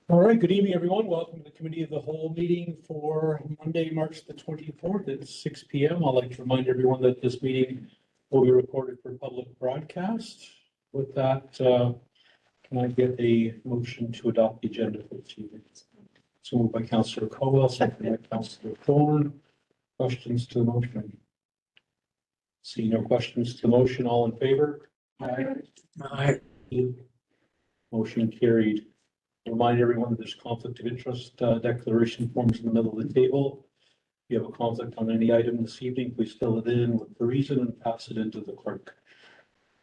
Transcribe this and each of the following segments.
All right, good evening, everyone. Welcome to the Committee of the Whole meeting for Monday, March the 24th at 6 p.m. I'd like to remind everyone that this meeting will be recorded for public broadcast. With that, can I get a motion to adopt the agenda for this evening? So moved by Councillor Colwell, seconded by Councillor Thorne. Questions to the motion? See no questions to the motion. All in favor? Aye. Aye. Motion carried. Remind everyone that there's conflict of interest declaration forms in the middle of the table. If you have a conflict on any item this evening, please fill it in with the reason and pass it into the clerk.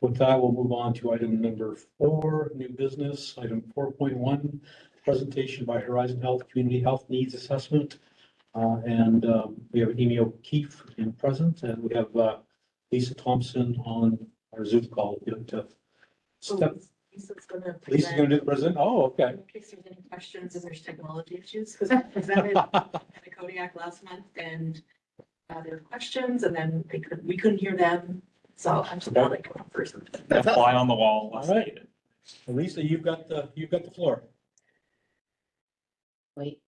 With that, we'll move on to item number 4, new business. Item 4.1, presentation by Horizon Health Community Health Needs Assessment. We have Amy O'Keefe in present, and we have Lisa Thompson on our Zoom call. Lisa's going to Lisa's going to do the present. Oh, okay. in case there's any questions and there's technology issues, because I presented at the Kodiak last month and there were questions and then we couldn't hear them. So I'm just going to go first. Fly on the wall. All right. Lisa, you've got the floor. Wait.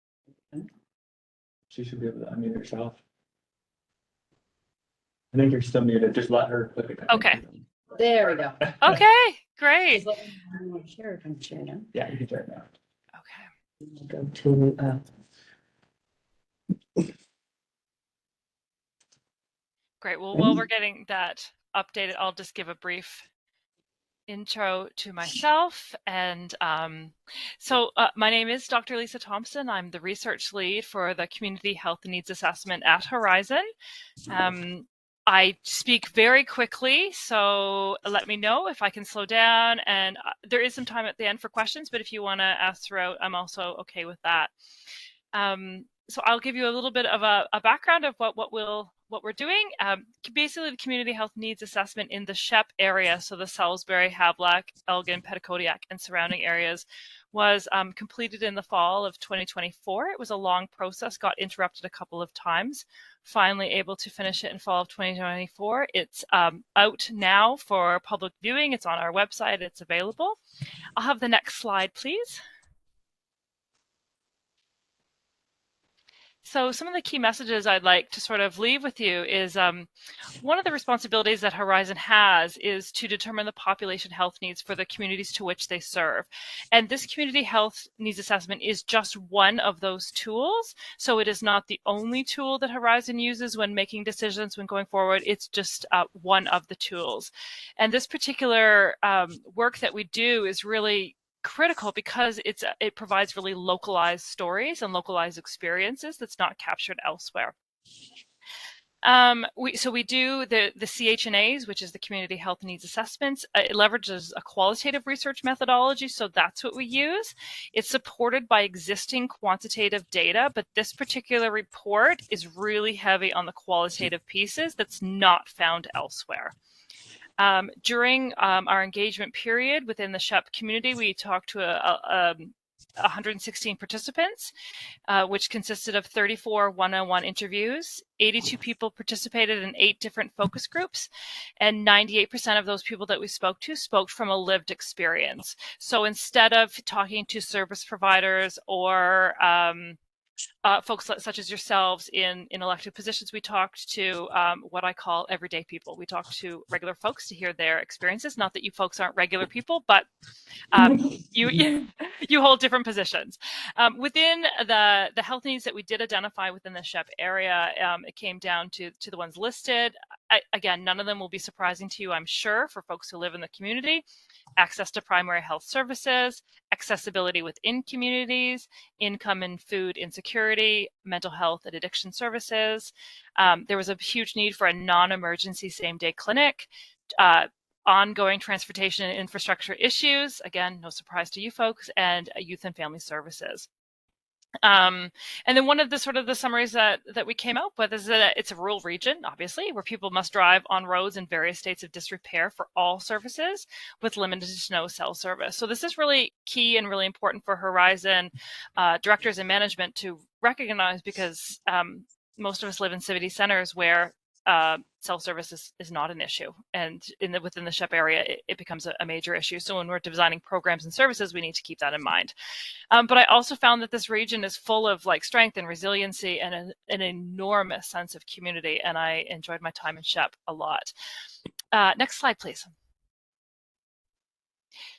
She should be able to unmute herself. I think you're still muted. Just let her click it. Okay. There we go. Okay, great. Just let me know when you want to share it. I'm sharing now. Yeah, you can turn it now. Okay. Go to, Great. Well, while we're getting that updated, I'll just give a brief intro to myself. And my name is Dr. Lisa Thompson. I'm the research lead for the Community Health Needs Assessment at Horizon. I speak very quickly, so let me know if I can slow down. And there is some time at the end for questions, but if you want to ask throughout, I'm also okay with that. So I'll give you a little bit of a background of what we're doing. Basically, the Community Health Needs Assessment in the Shep area, so the Salisbury, Havelock, Elgin, Petitcodiac, and surrounding areas, was completed in the fall of 2024. It was a long process, got interrupted a couple of times. Finally able to finish it in fall of 2024. It's out now for public viewing. It's on our website. It's available. I'll have the next slide, please. So some of the key messages I'd like to sort of leave with you is one of the responsibilities that Horizon has is to determine the population health needs for the communities to which they serve. And this community health needs assessment is just one of those tools. So it is not the only tool that Horizon uses when making decisions when going forward. It's just one of the tools. And this particular work that we do is really critical because it provides really localized stories and localized experiences that's not captured elsewhere. We do the CHNAs, which is the Community Health Needs Assessments. It leverages a qualitative research methodology, so that's what we use. It's supported by existing quantitative data, but this particular report is really heavy on the qualitative pieces that's not found elsewhere. During our engagement period within the Shep community, we talked to 116 participants, which consisted of 34 one-on-one interviews. 82 people participated in 8 different focus groups, and 98% of those people that we spoke to spoke from a lived experience. So instead of talking to service providers or folks such as yourselves in elected positions, we talked to what I call everyday people. We talked to regular folks to hear their experiences. Not that you folks aren't regular people, but you hold different positions. Within the health needs that we did identify within the Shep area, it came down to the ones listed. Again, none of them will be surprising to you, I'm sure, for folks who live in the community. Access to primary health services, accessibility within communities, income and food insecurity, mental health and addiction services. There was a huge need for a non-emergency same-day clinic, ongoing transportation and infrastructure issues, again, no surprise to you folks, and youth and family services. And then one of the sort of the summaries that we came up with is that it's a rural region, obviously, where people must drive on roads in various states of disrepair for all services with limited to no cell service. So this is really key and really important for Horizon directors and management to recognize, because most of us live in city centers where self-service is not an issue, and within the SHEP area, it becomes a major issue. So when we're designing programs and services, we need to keep that in mind. But I also found that this region is full of like strength and resiliency and an enormous sense of community, and I enjoyed my time in SHEP a lot. Next slide, please.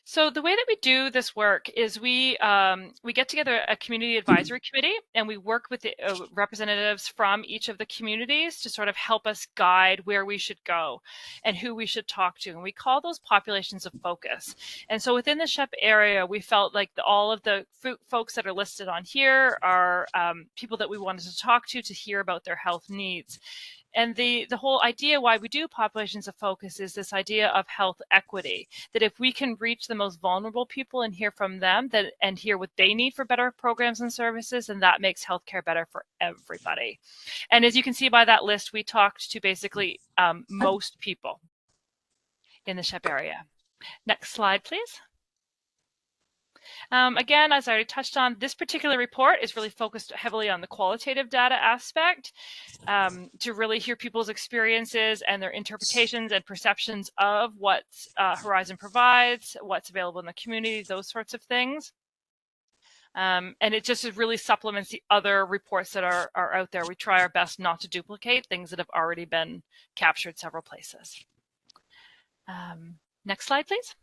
So the way that we do this work is we get together a community advisory committee, and we work with the representatives from each of the communities to sort of help us guide where we should go and who we should talk to. And we call those populations of focus. And so within the SHEP area, we felt like all of the folks that are listed on here are people that we wanted to talk to hear about their health needs. And the whole idea why we do populations of focus is this idea of health equity, that if we can reach the most vulnerable people and hear from them and hear what they need for better programs and services, then that makes healthcare better for everybody. And as you can see by that list, we talked to basically most people in the SHEP area. Next slide, please. Again, as I already touched on, this particular report is really focused heavily on the qualitative data aspect to really hear people's experiences and their interpretations and perceptions of what Horizon provides, what's available in the community, those sorts of things. And it just really supplements the other reports that are out there. We try our best not to duplicate things that have already been captured several places. Next slide, please.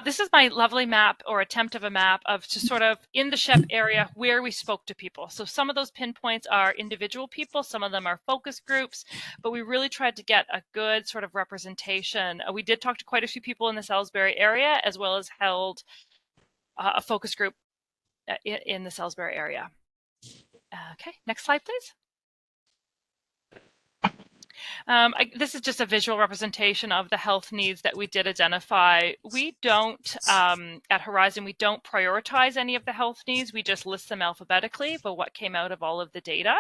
This is my lovely map or attempt of a map of just sort of in the SHEP area where we spoke to people. So some of those pinpoints are individual people, some of them are focus groups, but we really tried to get a good sort of representation. We did talk to quite a few people in the Salisbury area, as well as held a focus group in the Salisbury area. Okay, next slide, please. This is just a visual representation of the health needs that we did identify. We don't, at Horizon, we don't prioritize any of the health needs. We just list them alphabetically, but what came out of all of the data.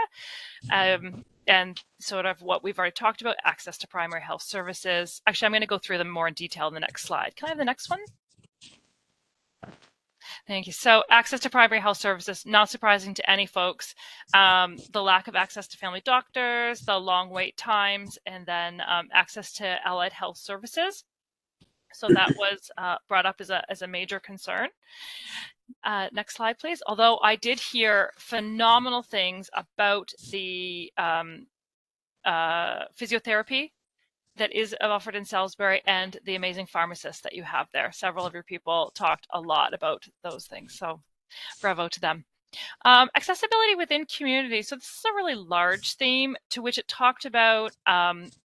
And sort of what we've already talked about, access to primary health services. Actually, I'm going to go through them more in detail in the next slide. Can I have the next one? Thank you. So access to primary health services, not surprising to any folks. The lack of access to family doctors, the long wait times, and then access to allied health services. So that was brought up as a major concern. Next slide, please. Although I did hear phenomenal things about the physiotherapy that is offered in Salisbury and the amazing pharmacists that you have there. Several of your people talked a lot about those things, so bravo to them. Accessibility within community. So this is a really large theme to which it talked about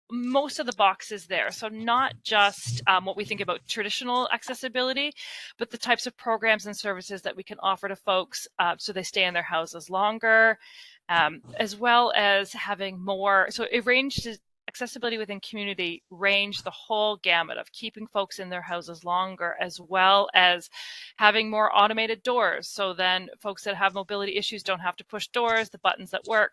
most of the boxes there. So not just what we think about traditional accessibility, but the types of programs and services that we can offer to folks so they stay in their houses longer, as well as having more. So it ranged accessibility within community range the whole gamut of keeping folks in their houses longer, as well as having more automated doors. So then folks that have mobility issues don't have to push doors, the buttons that work,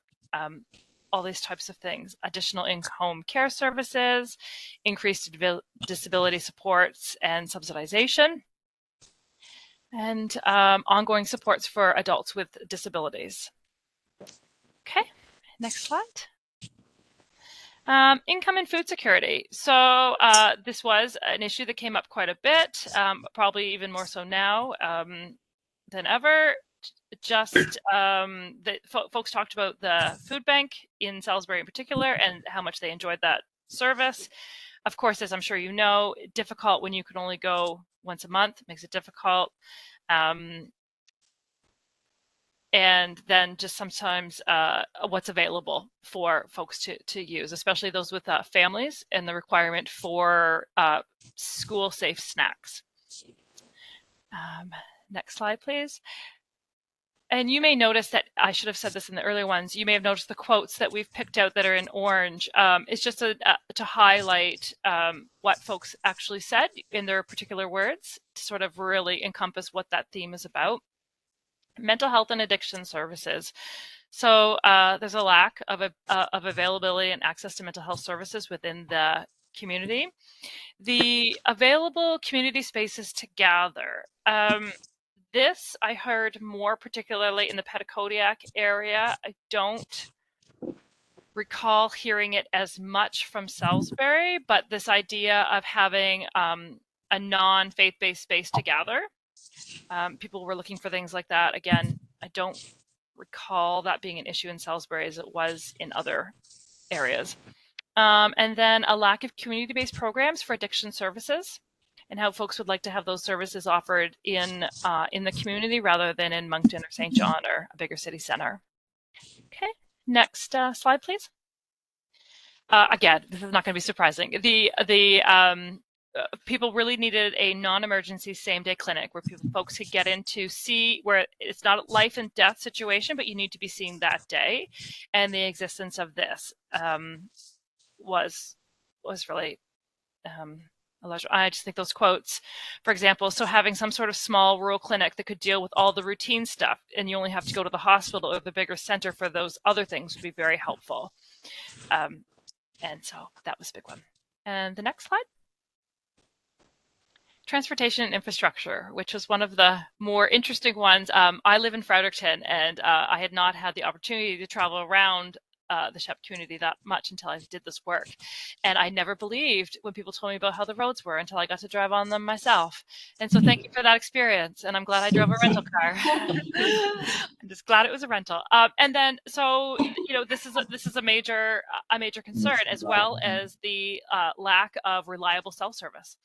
all these types of things. Additional in-home care services, increased disability supports and subsidization, and ongoing supports for adults with disabilities. Okay, next slide. Income and food security. So this was an issue that came up quite a bit, probably even more so now than ever. Just that folks talked about the food bank in Salisbury in particular and how much they enjoyed that service. Of course, as I'm sure you know, difficult when you can only go once a month, makes it difficult. And then just sometimes what's available for folks to use, especially those with families, and the requirement for school-safe snacks. Next slide, please. And you may notice that, I should have said this in the earlier ones, you may have noticed the quotes that we've picked out that are in orange. It's just to highlight what folks actually said in their particular words, to sort of really encompass what that theme is about. Mental health and addiction services. So there's a lack of availability and access to mental health services within the community. The available community spaces to gather. This I heard more particularly in the Petitcodiac area. I don't recall hearing it as much from Salisbury, but this idea of having a non-faith-based space to gather, people were looking for things like that. Again, I don't recall that being an issue in Salisbury as it was in other areas. And then a lack of community-based programs for addiction services, and how folks would like to have those services offered in the community rather than in Moncton or St. John or a bigger city center. Okay, next slide, please. Again, this is not going to be surprising. People really needed a non-emergency same-day clinic where folks could get in to see, where it's not a life and death situation, but you need to be seen that day. And the existence of this was really I just think those quotes, for example, so having some sort of small rural clinic that could deal with all the routine stuff and you only have to go to the hospital or the bigger center for those other things would be very helpful. And so that was a big one. And the next slide. Transportation and infrastructure, which was one of the more interesting ones. I live in Fredericton, and I had not had the opportunity to travel around the Shep community that much until I did this work. And I never believed when people told me about how the roads were until I got to drive on them myself. And so thank you for that experience. And I'm glad I drove a rental car. I'm just glad it was a rental. And then, so, you know, this is a major concern, as well as the lack of reliable self-service.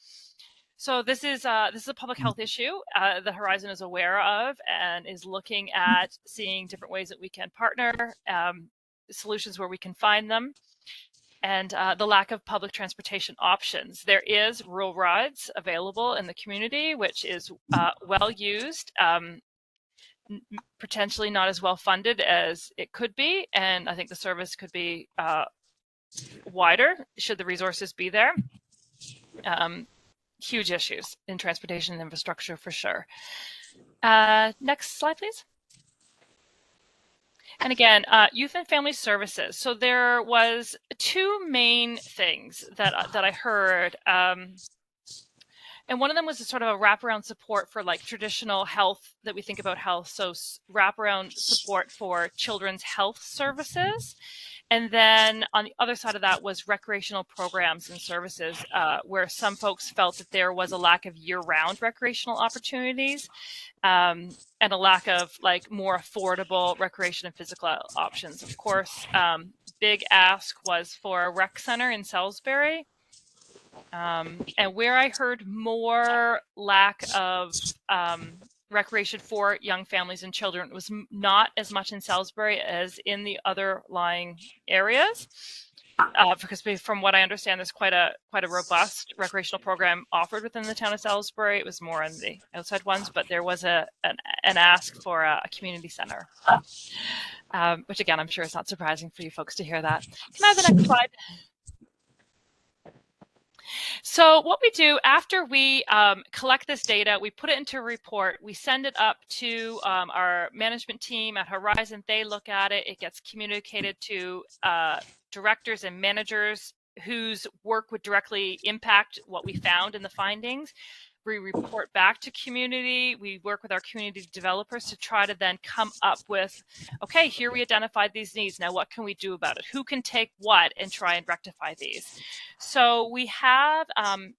So this is a public health issue that Horizon is aware of and is looking at seeing different ways that we can partner, solutions where we can find them, and the lack of public transportation options. There is rural rides available in the community, which is well used, potentially not as well funded as it could be, and I think the service could be wider should the resources be there. Huge issues in transportation and infrastructure for sure. Next slide, please. And again, youth and family services. So there was two main things that I heard. And one of them was a sort of a wraparound support for like traditional health that we think about health. So wraparound support for children's health services. And then on the other side of that was recreational programs and services, where some folks felt that there was a lack of year-round recreational opportunities, and a lack of like more affordable recreation and physical options. Of course, big ask was for a rec center in Salisbury. And where I heard more lack of recreation for young families and children was not as much in Salisbury as in the other lying areas, because from what I understand, there's quite a robust recreational program offered within the town of Salisbury. It was more on the outside ones, but there was an ask for a community center, which again, I'm sure it's not surprising for you folks to hear that. Can I have the next slide? So what we do after we collect this data, we put it into a report, we send it up to our management team at Horizon. They look at it, it gets communicated to directors and managers whose work would directly impact what we found in the findings. We report back to community. We work with our community developers to try to then come up with, okay, here we identified these needs. Now, what can we do about it? Who can take what and try and rectify these? So we have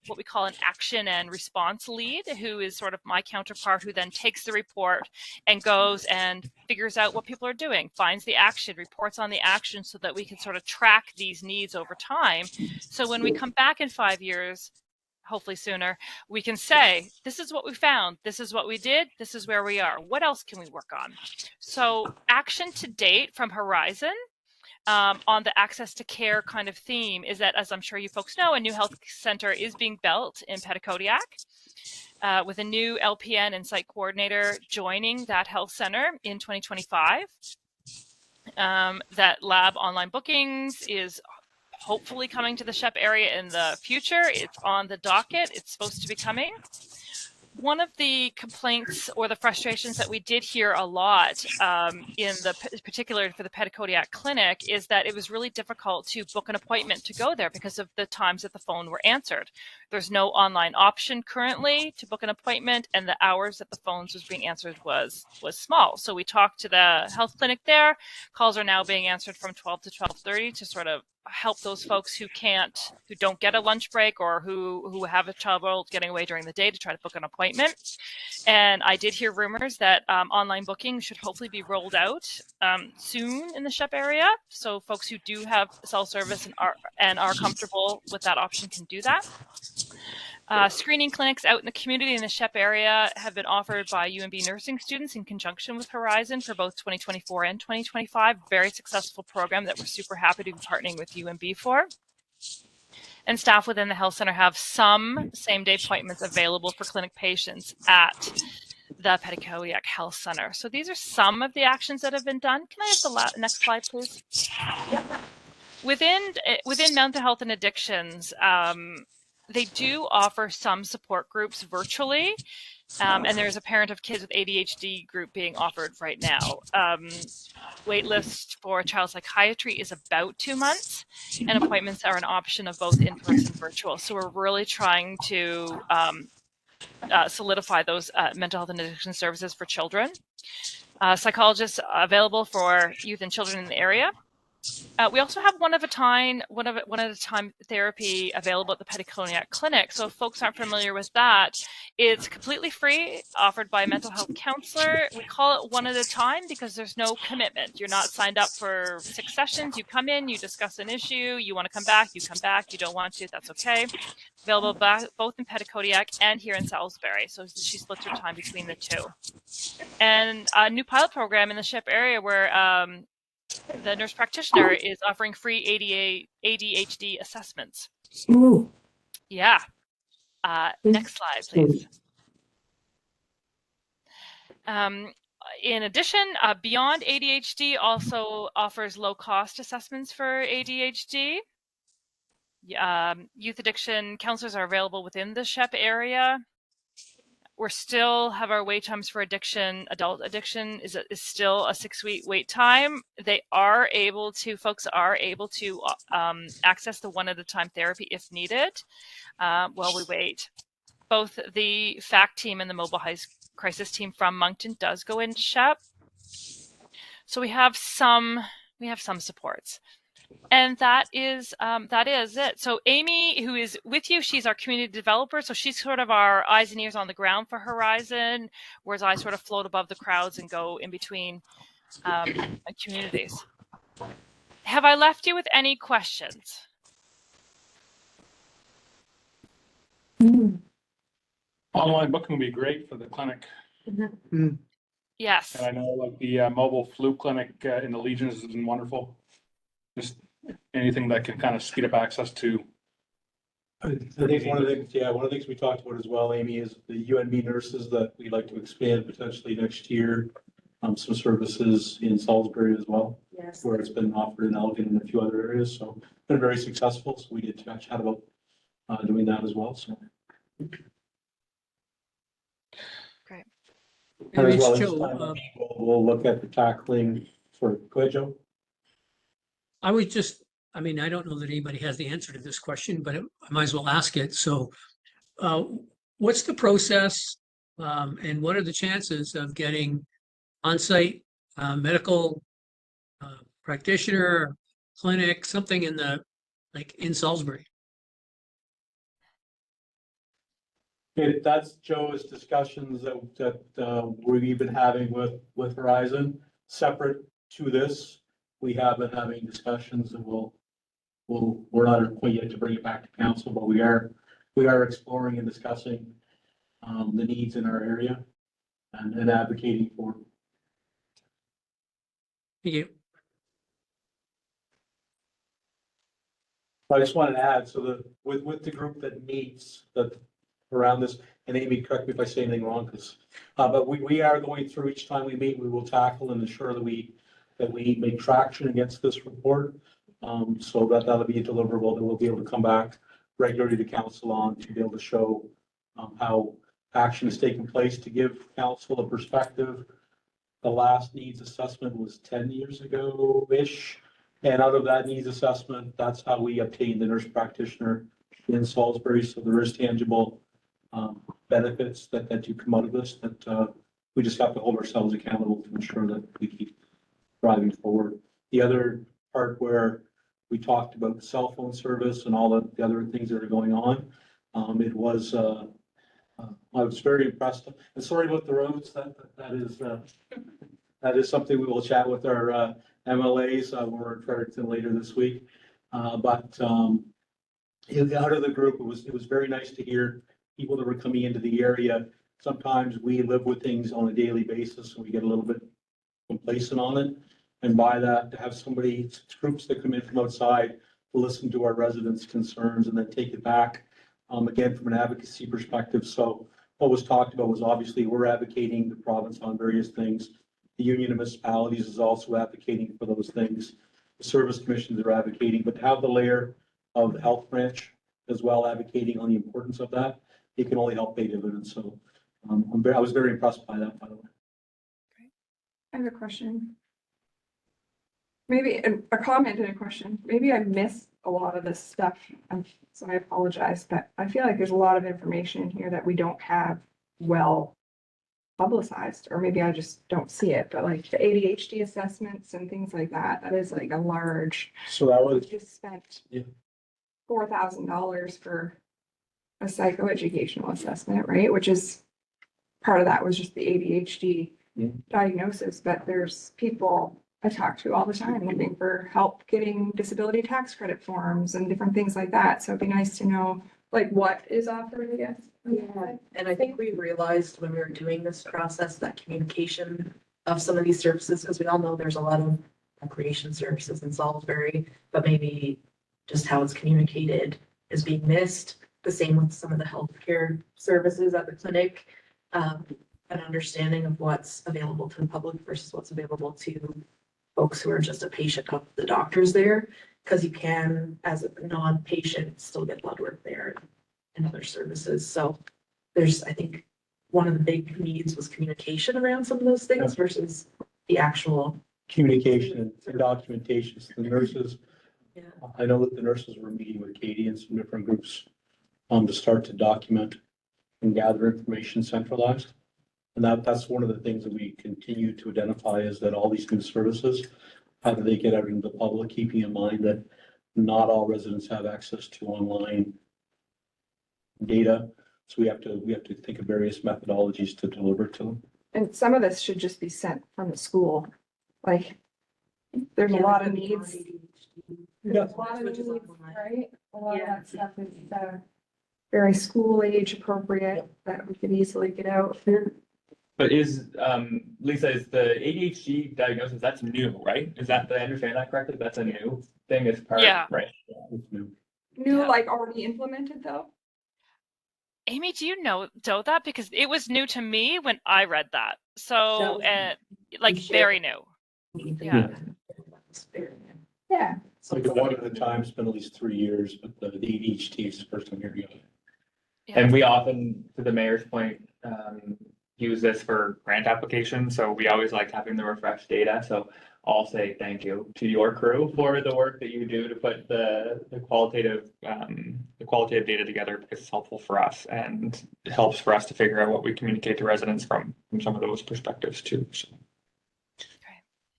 what we call an action and response lead, who is sort of my counterpart, who then takes the report and goes and figures out what people are doing, finds the action, reports on the action, so that we can sort of track these needs over time. So when we come back in 5 years, hopefully sooner, we can say, this is what we found, this is what we did, this is where we are. What else can we work on? So action to date from Horizon on the access to care kind of theme is that, as I'm sure you folks know, a new health center is being built in Petitcodiac, with a new LPN and site coordinator joining that health center in 2025. That lab online bookings is hopefully coming to the Shep area in the future. It's on the docket. It's supposed to be coming. one of the complaints or the frustrations that we did hear a lot in the particular for the Petitcodiac Clinic is that it was really difficult to book an appointment to go there because of the times that the phone were answered. There's no online option currently to book an appointment, and the hours that the phones was being answered was small. So we talked to the health clinic there. Calls are now being answered from 12 to 12:30 to sort of help those folks who don't get a lunch break or who have a trouble getting away during the day to try to book an appointment. And I did hear rumors that online booking should hopefully be rolled out soon in the Shep area. So folks who do have cell service and are comfortable with that option can do that. Screening clinics out in the community in the Shep area have been offered by UNB nursing students in conjunction with Horizon for both 2024 and 2025. Very successful program that we're super happy to be partnering with UNB for. And staff within the health center have some same-day appointments available for clinic patients at the Petitcodiac Health Center. So these are some of the actions that have been done. Can I have the next slide, please? Within mental health and addictions, they do offer some support groups virtually, and there's a parent of kids with ADHD group being offered right now. Wait list for child psychiatry is about 2 months, and appointments are an option of both in-person and virtual. So we're really trying to solidify those mental health and addiction services for children. Psychologists available for youth and children in the area. We also have one at a time therapy available at the Petitcodiac Clinic. So if folks aren't familiar with that, it's completely free, offered by a mental health counselor. We call it one at a time because there's no commitment. You're not signed up for 6 sessions. You come in, you discuss an issue, you want to come back, you come back. You don't want to, that's okay. Available both in Petitcodiac and here in Salisbury. So she splits her time between the two. And a new pilot program in the Shep area where the nurse practitioner is offering free ADHD assessments. Ooh. Yeah. Next slide, please. In addition, Beyond ADHD also offers low-cost assessments for ADHD. Youth addiction counselors are available within the Shep area. We still have our wait times for addiction. Adult addiction is still a 6-week wait time. Folks are able to access the one at a time therapy if needed while we wait. Both the FACT team and the mobile crisis team from Moncton does go into Shep. So we have some supports. And that is it. So Amy, who is with you, she's our community developer. So she's sort of our eyes and ears on the ground for Horizon, whereas I sort of float above the crowds and go in between communities. Have I left you with any questions? Online booking would be great for the clinic. Yes. And I know like the mobile flu clinic in the Legions has been wonderful. Just anything that can kind of speed up access to. I think one of the things we talked about as well, Amy, is the UNB nurses that we'd like to expand potentially next year. Some services in Salisbury as well, Yes. where it's been offered in Elgin and a few other areas. So been very successful. So we did chat about doing that as well. So. Great. And as well, Joe, this time, we'll look at the tackling for, go ahead, Joe. I don't know that anybody has the answer to this question, but I might as well ask it. So what's the process and what are the chances of getting on-site medical practitioner, clinic, something in Salisbury? That's Joe's discussions that we've been having with Horizon. Separate to this, we have been having discussions, and we're not at a point yet to bring it back to council, but we are exploring and discussing the needs in our area and advocating for. Thank you. I just wanted to add, so that with the group that meets around this, and Amy, correct me if I say anything wrong, but we are going through each time we meet, we will tackle and ensure that we make traction against this report. So that'll be a deliverable that we'll be able to come back regularly to council on to be able to show how action has taken place. To give council a perspective, the last needs assessment was 10 years ago-ish. And out of that needs assessment, that's how we obtained the nurse practitioner in Salisbury. So there is tangible benefits that do come out of this, that we just have to hold ourselves accountable to ensure that we keep driving forward. The other part where we talked about the cell phone service and all the other things that are going on, it was, I was very impressed. And sorry about the roads, that is something we will chat with our MLAs. We're in Fredericton later this week. But out of the group, it was very nice to hear people that were coming into the area. Sometimes we live with things on a daily basis and we get a little bit complacent on it. And by that, to have somebody, groups that come in from outside to listen to our residents' concerns and then take it back, again, from an advocacy perspective. So what was talked about was obviously we're advocating the province on various things. The Union of Municipalities is also advocating for those things. The service commissions are advocating, but to have the layer of the health branch as well advocating on the importance of that, it can only help pay dividends. So I was very impressed by that, by the way. I have a question. Maybe a comment and a question. Maybe I missed a lot of this stuff, so I apologize, but I feel like there's a lot of information in here that we don't have well publicized, or maybe I just don't see it, but like the ADHD assessments and things like that, that is like a large, So that we was, just spent Yeah. $4,000 for a psychoeducational assessment, right? Which is, part of that was just the ADHD Yeah. diagnosis, but there's people I talk to all the time looking for help getting disability tax credit forms and different things like that. So it'd be nice to know like what is offered, I guess. Yeah, and I think we realized when we were doing this process that communication of some of these services, because we all know there's a lot of recreation services in Salisbury, but maybe just how it's communicated is being missed. The same with some of the healthcare services at the clinic. An understanding of what's available to the public versus what's available to folks who are just a patient of the doctors there. Because you can, as a non-patient, still get blood work there and other services. So there's, I think, one of the big needs was communication around some of those things versus the actual. communication and documentation. So the nurses, Yeah. I know that the nurses were meeting with Katie and some different groups to start to document and gather information centralized. And that's one of the things that we continue to identify is that all these new services, how do they get out into the public, keeping in mind that not all residents have access to online data. So we have to think of various methodologies to deliver to them. And some of this should just be sent from the school. Like, there's a lot of needs. There's a lot of Which is needs, online. right? A lot of Yeah. that stuff is very school age appropriate that we could easily get out. But is, Lisa, is the ADHD diagnosis, that's new, right? Is that, did I understand that correctly? That's a new thing as part, Yeah. right? It's new. New, Yeah. like already implemented though? Amy, do you know that? Because it was new to me when I read that. So, like very new. Yeah. Yeah. It's like one at a time, it's been at least 3 years, but the ADHD is the first time hearing of it. Yeah. And we often, to the mayor's point, use this for grant applications, so we always like having the refreshed data, so I'll say thank you to your crew for the work that you do to put the qualitative data together, because it's helpful for us and it helps for us to figure out what we communicate to residents from some of those perspectives too. So.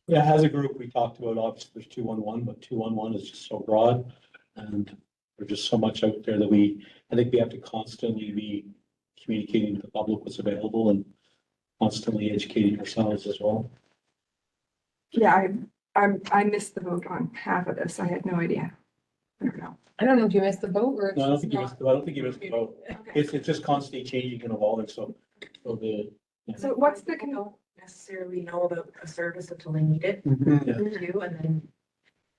Yeah, as a group, we talked about, obviously, there's 211, but 211 is just so broad. And there's just so much out there that I think we have to constantly be communicating to the public what's available and constantly educating ourselves as well. Yeah, I missed the vote on half of this. I had no idea. I don't know. I don't know if you missed the boat or. No, I don't think you missed the vote. Okay. It's just constantly changing and evolving, so So what's the, People don't necessarily know about a service until they need it Yeah. too, and then,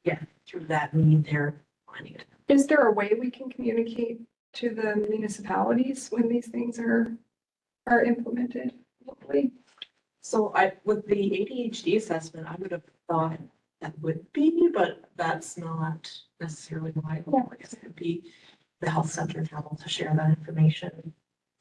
yeah, through that need, they're finding it. is there a way we can communicate to the municipalities when these things are implemented locally? So with the ADHD assessment, I would have thought that would be, but that's not necessarily why. I guess it would be the health center able to share that information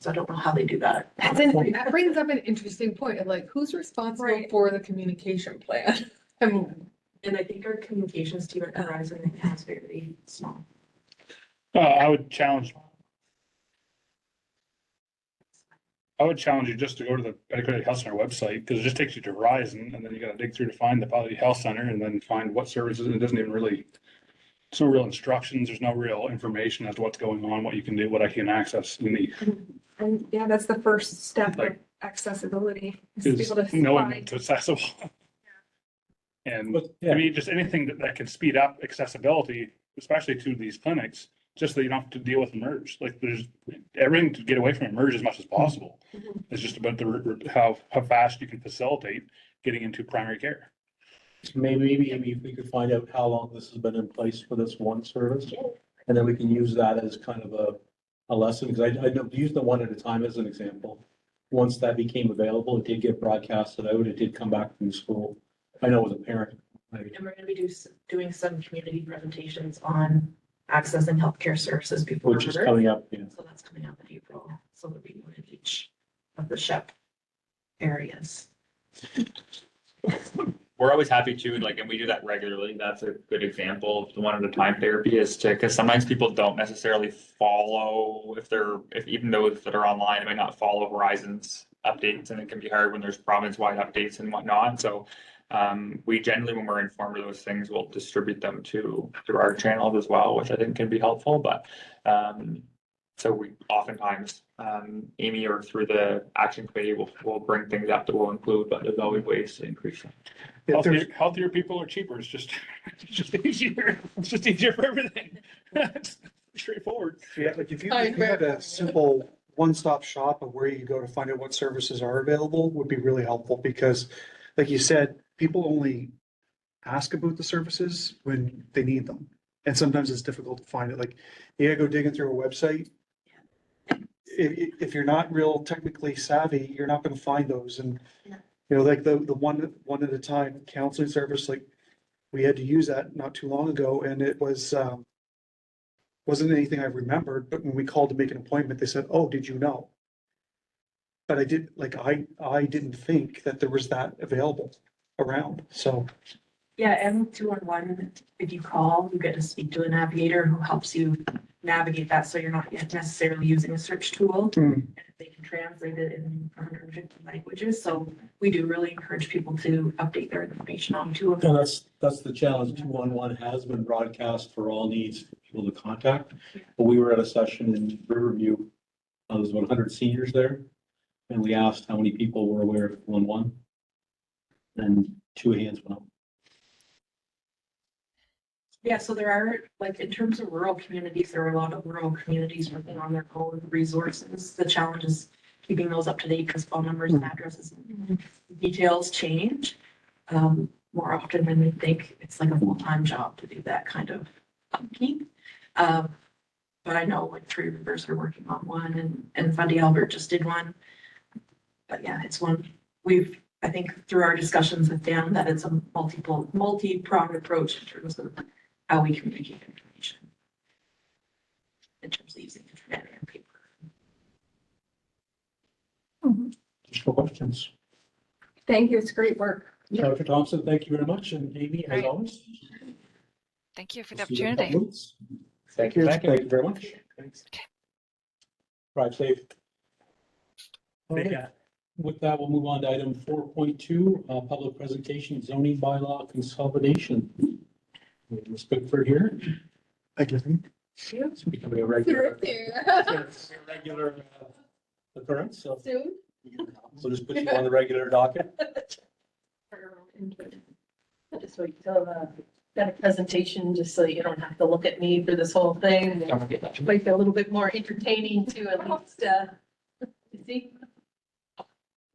So I don't know how they do that. That brings up an interesting point of like, who's responsible Right. for the communication plan? And And I think our communications team at Horizon is very small. I would challenge you just to go to the Integrated Health Center website, because it just takes you to Verizon, and then you gotta dig through to find the Quality Health Center, and then find what services, and it doesn't even really, there's no real instructions, there's no real information as to what's going on, what you can do, what I can access in the, And yeah, that's the first step of Like- accessibility. Is to be is able to knowing find- it's accessible. And But, I yeah, mean, just anything that can speed up accessibility, especially to these clinics, just so you don't have to deal with merge. Like there's everything to get away from merge as much as possible. Mhm. It's just about how fast you can facilitate getting into primary care. maybe if we could find out how long this has been in place for this one service. And then we can use that as kind of a lesson, because I know, use the one at a time as an example. Once that became available, it did get broadcasted out, it did come back from the school. I know as a parent, And we're gonna be doing some community presentations on accessing healthcare services before. which is coming up, yeah. So that's coming up in April. So there'll be one in each of the SHEP areas. We're always happy to, like, and we do that regularly. That's a good example of the one at a time therapy is to, because sometimes people don't necessarily follow if even those that are online may not follow Verizon's updates, and it can be hard when there's province-wide updates and whatnot. So we generally, when we're informed of those things, we'll distribute them through our channels as well, which I think can be helpful. But so we oftentimes, Amy or through the action committee will bring things up that we'll include, but there's always ways to increase them. Healthier people are cheaper. It's just easier. It's just easier for everything. It's straightforward. Yeah, like if you had a simple one-stop shop of where you go to find out what services are available would be really helpful, because like you said, people only ask about the services when they need them. And sometimes it's difficult to find it. Like you gotta go digging through a website. If you're not real technically savvy, you're not gonna find those. And, you know, like the one at a time counseling service, like we had to use that not too long ago, and it was, wasn't anything I remembered, but when we called to make an appointment, they said, "Oh, did you know?" But I didn't think that there was that available around, so. Yeah, and 211, if you call, you get to speak to a navigator who helps you navigate that, so you're not yet necessarily using a search tool. And they can translate it in 150 languages, so we do really encourage people to update their information on 211. And that's the challenge. 211 has been broadcast for all needs for people to contact. But we were at a session in Riverview, there was about 100 seniors there. And we asked how many people were aware of 211. And 2 hands went up. Yeah, so there are, like, in terms of rural communities, there are a lot of rural communities working on their own resources. The challenge is keeping those up to date because phone numbers and addresses and details change. More often than we think, it's like a full-time job to do that kind of upkeep. But I know like Three Rivers are working on one and Fundy Albert just did one. But yeah, it's one I think through our discussions have found that it's a multi-pronged approach in terms of how we communicate information. In terms of using internet and paper. Additional questions? Thank you, it's great work. Dr. Thompson, thank you very much. And Amy, as Right. always. Thank you for the we'll see you in a opportunity. couple weeks. Thank you. Thank you very much. Thanks. Drive safe. Okay. With that, we'll move on to item 4.2, public presentation zoning bylaw consolidation. Ms. Bickford here. Thank you. It's becoming a regular occurrence, so Soon. we'll just put you on the regular docket. Just wait till got a presentation, just so you don't have to look at me for this whole thing. Make it a little bit more entertaining to at least, you see?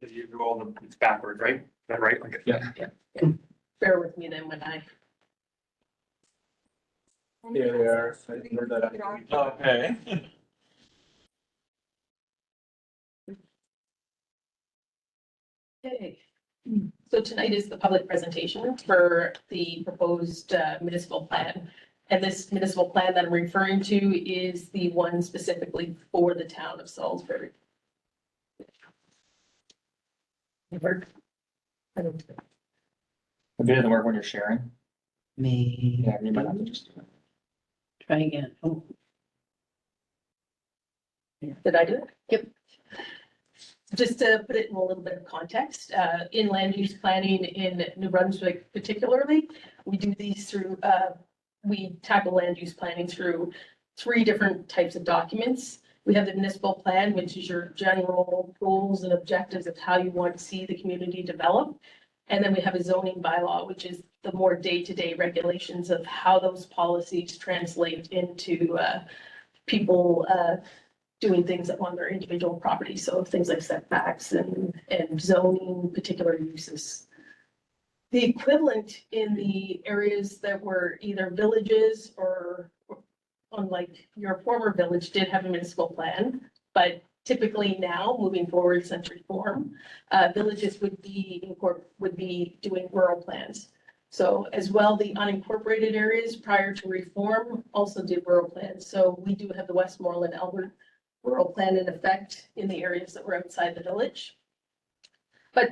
You do all the, it's backwards, right? Is that right? Like, yeah. Bear with me then when I. Here they are. I heard that. Okay. Okay, so tonight is the public presentation for the proposed municipal plan. And this municipal plan that I'm referring to is the one specifically for the town of Salisbury. Never. I don't. If it doesn't work when you're sharing, Me. yeah, you might have to just do it. Try again. Oh, Did I do it? Yep. Just to put it in a little bit of context, in land use planning in New Brunswick particularly, we do these through, we tackle land use planning through 3 different types of documents. We have the municipal plan, which is your general goals and objectives of how you want to see the community develop. And then we have a zoning bylaw, which is the more day-to-day regulations of how those policies translate into people doing things on their individual property. So things like setbacks and zoning, particular uses. The equivalent in the areas that were either villages or unlike your former village did have a municipal plan, but typically now, moving forward since reform, villages would be doing rural plans. So as well, the unincorporated areas prior to reform also did rural plans. So we do have the Westmoreland Albert rural plan in effect in the areas that were outside the village. But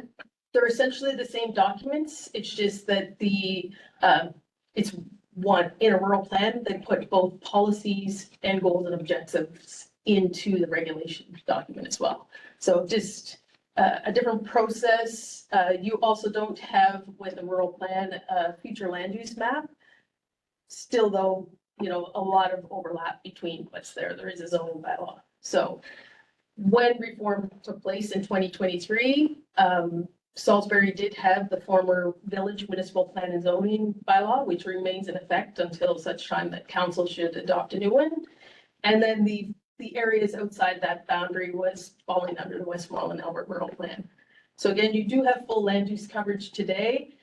they're essentially the same documents. It's just that it's one, in a rural plan, they put both policies and goals and objectives into the regulation document as well. So just a different process. You also don't have with a rural plan, a future land use map. Still though, you know, a lot of overlap between what's there. There is a zoning bylaw. So when reform took place in 2023, Salisbury did have the former village municipal plan and zoning bylaw, which remains in effect until such time that council should adopt a new one. And then the areas outside that boundary was falling under the Westmoreland Albert rural plan. So again, you do have full land use coverage today.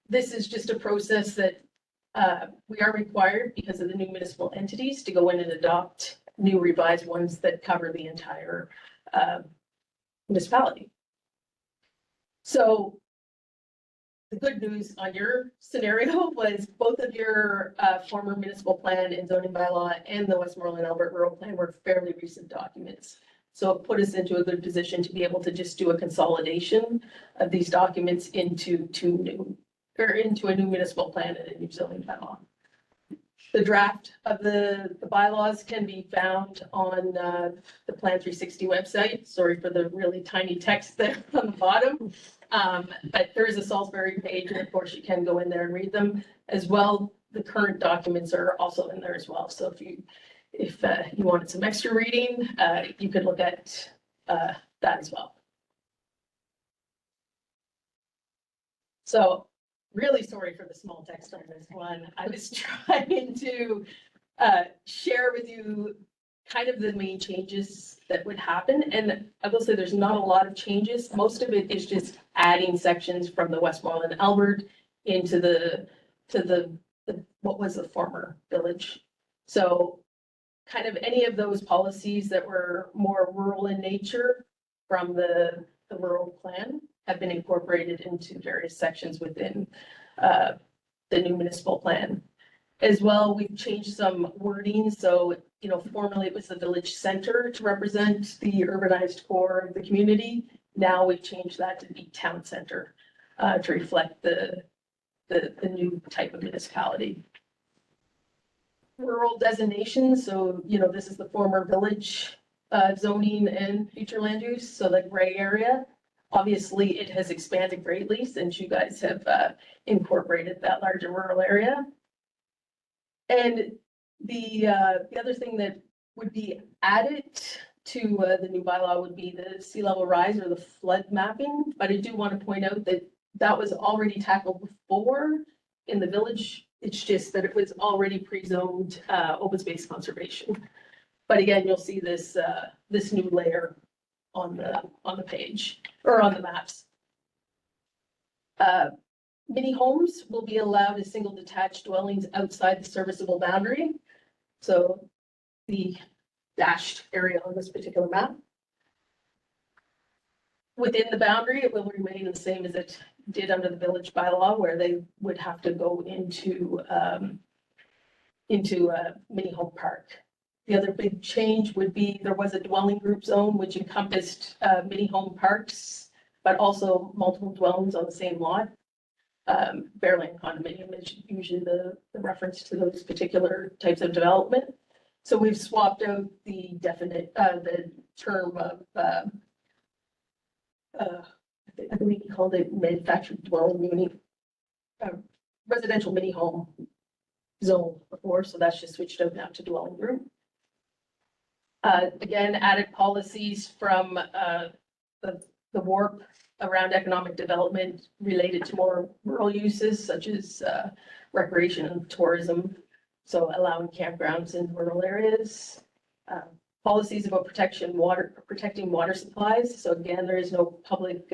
This is just a process that we are required because of the new municipal entities to go in and adopt new revised ones that cover the entire municipality. So the good news on your scenario was both of your former municipal plan and zoning bylaw and the Westmoreland Albert rural plan were fairly recent documents. So it put us into a good position to be able to just do a consolidation of these documents into into a new municipal plan and a new zoning bylaw. The draft of the bylaws can be found on the Plan 360 website. Sorry for the really tiny text there on the bottom. But there is a Salisbury page, and of course you can go in there and read them as well. The current documents are also in there as well. So if you wanted some extra reading, you could look at that as well. So really sorry for the small text on this one. I was trying to share with you kind of the main changes that would happen. And I will say there's not a lot of changes. Most of it is just adding sections from the Westmoreland Albert into the what was the former village. So kind of any of those policies that were more rural in nature from the rural plan have been incorporated into various sections within the new municipal plan. As well, we've changed some wording. So, you know, formerly it was the village center to represent the urbanized core of the community. Now we've changed that to be town center to reflect the new type of municipality. Rural designations. So, you know, this is the former village zoning and future land use. So the gray area. Obviously, it has expanded greatly since you guys have incorporated that larger rural area. And the other thing that would be added to the new bylaw would be the sea level rise or the flood mapping. But I do want to point out that that was already tackled before in the village. It's just that it was already pre-zoned open space conservation. But again, you'll see this this new layer on the page or on the maps. Mini homes will be allowed as single detached dwellings outside the serviceable boundary. So the dashed area on this particular map. Within the boundary, it will remain the same as it did under the village bylaw, where they would have to go into a mini home park. The other big change would be there was a dwelling group zone which encompassed mini home parks but also multiple dwellings on the same lot. Bearland condominium is usually the reference to those particular types of development. So we've swapped out the the term of, I believe he called it manufactured dwelling unit, residential mini home zone before, so that's just switched out now to dwelling room. Again, added policies from, the WARP around economic development related to more rural uses such as, recreation and tourism. So allowing campgrounds in rural areas. Policies about protecting water supplies. So again, there is no public,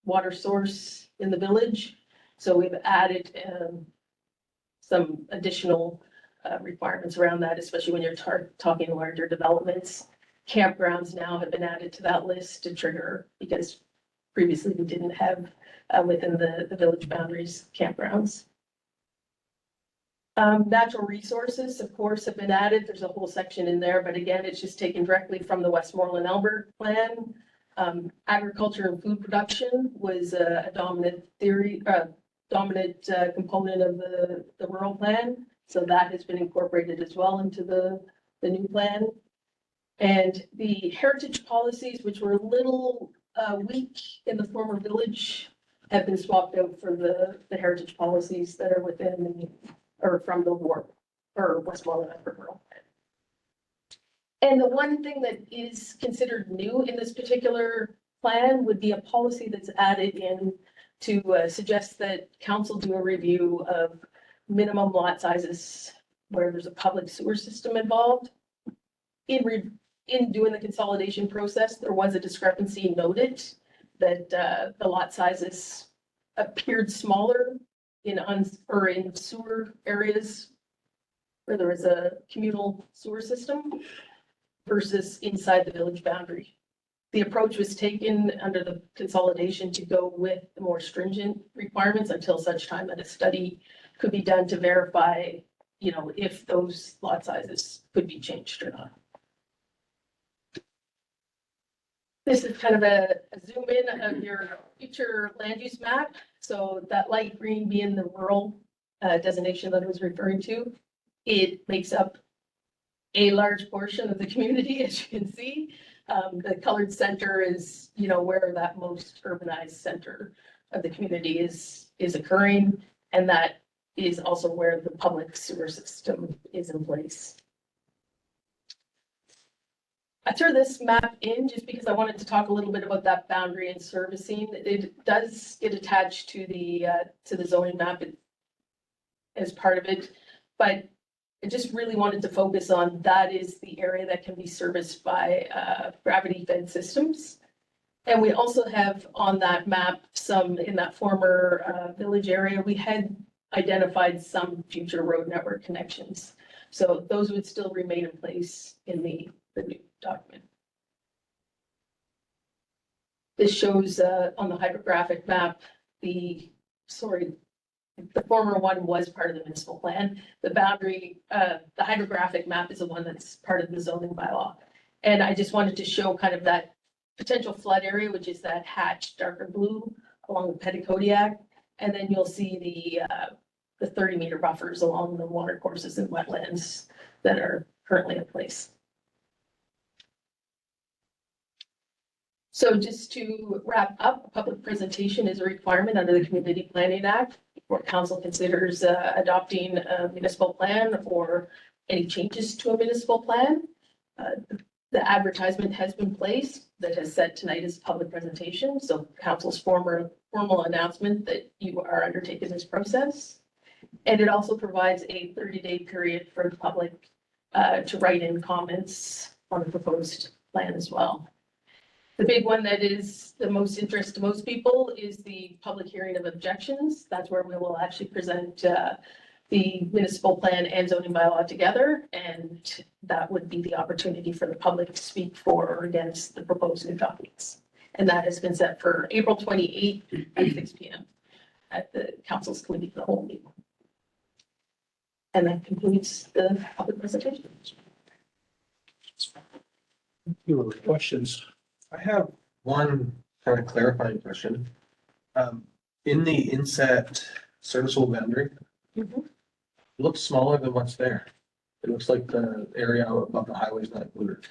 water source in the village. So we've added, some additional, requirements around that, especially when you're talking larger developments. Campgrounds now have been added to that list to trigger, because previously we didn't have, within the village boundaries, campgrounds. Natural resources, of course, have been added. There's a whole section in there, but again, it's just taken directly from the Westmoreland Albert plan. Agriculture and food production was a dominant component of the rural plan. So that has been incorporated as well into the new plan. And the heritage policies, which were a little weak in the former village, have been swapped out for the heritage policies that are within or from the WARP or Westmoreland rural plan. And the one thing that is considered new in this particular plan would be a policy that's added in to suggest that council do a review of minimum lot sizes where there's a public sewer system involved. In doing the consolidation process, there was a discrepancy noted that the lot sizes appeared smaller in sewer areas where there was a communal sewer system versus inside the village boundary. The approach was taken under the consolidation to go with the more stringent requirements until such time that a study could be done to verify, you know, if those lot sizes could be changed or not. This is kind of a zoom in of your future land use map. So that light green being the rural designation that I was referring to, it makes up a large portion of the community, as you can see. The colored center is, you know, where that most urbanized center of the community is occurring. And that is also where the public sewer system is in place. I threw this map in just because I wanted to talk a little bit about that boundary and servicing. It does get attached to the zoning map as part of it, but I just really wanted to focus on that is the area that can be serviced by gravity fed systems. And we also have on that map some in that former village area, we had identified some future road network connections. So those would still remain in place in the new document. This shows on the hydrographic map, the former one was part of the municipal plan. The boundary, the hydrographic map is the one that's part of the zoning bylaw. And I just wanted to show kind of that potential flood area, which is that hatched darker blue along the Petitcodiac. And then you'll see the 30-meter buffers along the water courses and wetlands that are currently in place. So just to wrap up, a public presentation is a requirement under the Community Planning Act before council considers adopting a municipal plan or any changes to a municipal plan. The advertisement has been placed that has said tonight is a public presentation. So council's formal announcement that you are undertaking this process. And it also provides a 30-day period for the public to write in comments on the proposed plan as well. The big one that is the most interest to most people is the public hearing of objections. That's where we will actually present the municipal plan and zoning bylaw together. And that would be the opportunity for the public to speak for or against the proposed new documents. And that has been set for April 28th at 6 p.m. at the council's committee of the whole meeting. And that concludes the public presentation. Your questions? I have one kind of clarifying question. In the inset serviceable boundary, it looks smaller than what's there. It looks like the area above the highway is not included.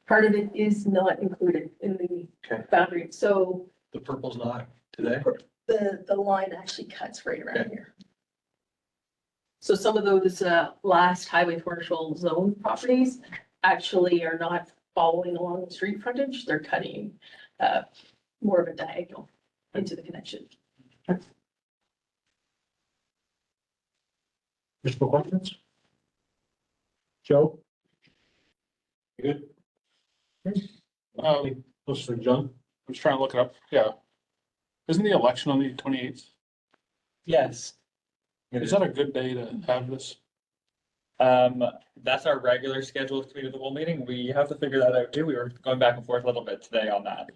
Part of it is not included in the Okay. boundary, so The purple's not today. the line actually cuts right around Okay. here. So some of those last highway commercial zone properties actually are not following along the street frontage, they're cutting more of a diagonal into the connection. Additional questions? Joe? You good? Those for John? I'm just trying to look it up. Yeah. Isn't the election on the 28th? Yes. Is that a good day to have this? That's our regular scheduled committee of the whole meeting. We have to figure that out too. We were going back and forth a little bit today on that.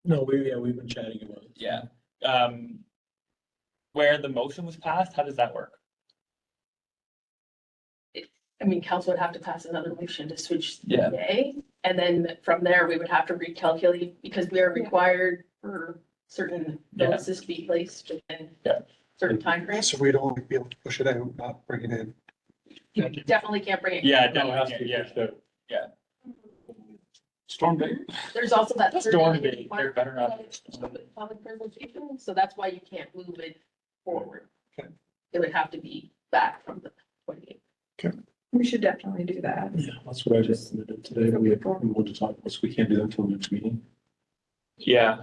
No, we've been chatting about it. Yeah. Where the motion was passed, how does that work? I mean, council would have to pass another motion to switch the Yeah. day. And then from there, we would have to recalculate because we are required for certain Yeah. notices to be placed within Yeah. certain timeframes. So we'd only be able to push it out, not bring it in. You definitely can't bring it. Yeah, No, it has to definitely, be yeah, pushed out. Storm day? There's also that. Storm 30-day day, they're better not. Public presentation, so that's why you can't move it forward. Okay. It would have to be back from the 28th. We should definitely do that. Yeah, that's what I just submitted today. We want to talk about, so we can't do that until next meeting. Yeah,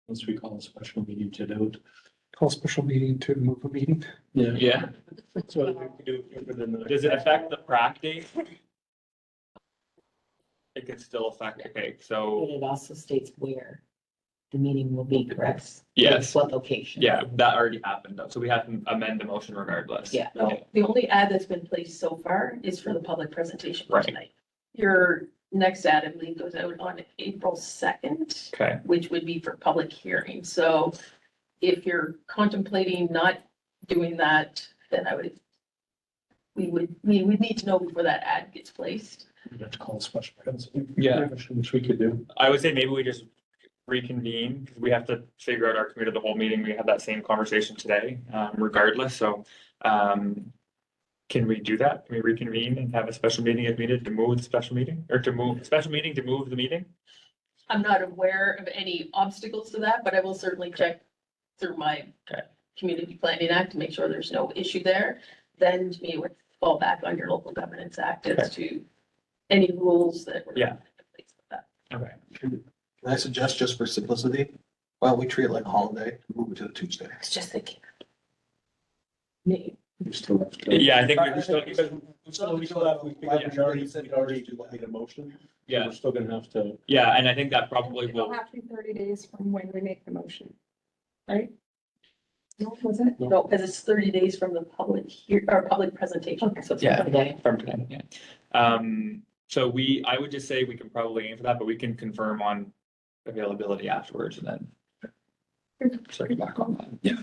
Once we call a special meeting to do it. Call special meeting to move a meeting. yeah. That's what we can do within the. Does it affect the prac date? It can still affect, okay, But so, it also states where the meeting will be, correct? yes, What location? yeah, that already happened though, so we have to amend the motion regardless. Yeah. Okay. The only ad that's been placed so far is for the public presentation for Right. tonight. Your next ad, I believe, goes out on April 2nd, Okay, which would be for public hearing. So if you're contemplating not doing that, then we would need to know before that ad gets placed. We have to call a special council. Yeah. Which we could do. I would say maybe we just reconvene, because we have to figure out our committee of the whole meeting, we had that same conversation today, regardless, so, can we do that? Can we reconvene and have a special meeting if needed to move the special meeting, or to move, special meeting to move the meeting? I'm not aware of any obstacles to that, but I will certainly check through my Okay. Community Planning Act to make sure there's no issue there. Then to me, would fall back on your Local Governance Act as to any rules that were. Yeah. in place with that. Okay. Can I suggest, just for simplicity, why don't we treat it like a holiday, move it to the Tuesday? It's just thinking. Me. We still have to. Yeah, I think we still, We still have, we already made a motion. So yeah, We're still gonna have to. yeah, and I think that probably It'll will, have to be 30 days from when we make the motion. Right? No, was it? No, because it's 30 days from the public presentation. So it's Yeah. Today. from today, yeah. So I would just say we can probably aim for that, but we can confirm on availability afterwards and then circle back on that. Yeah.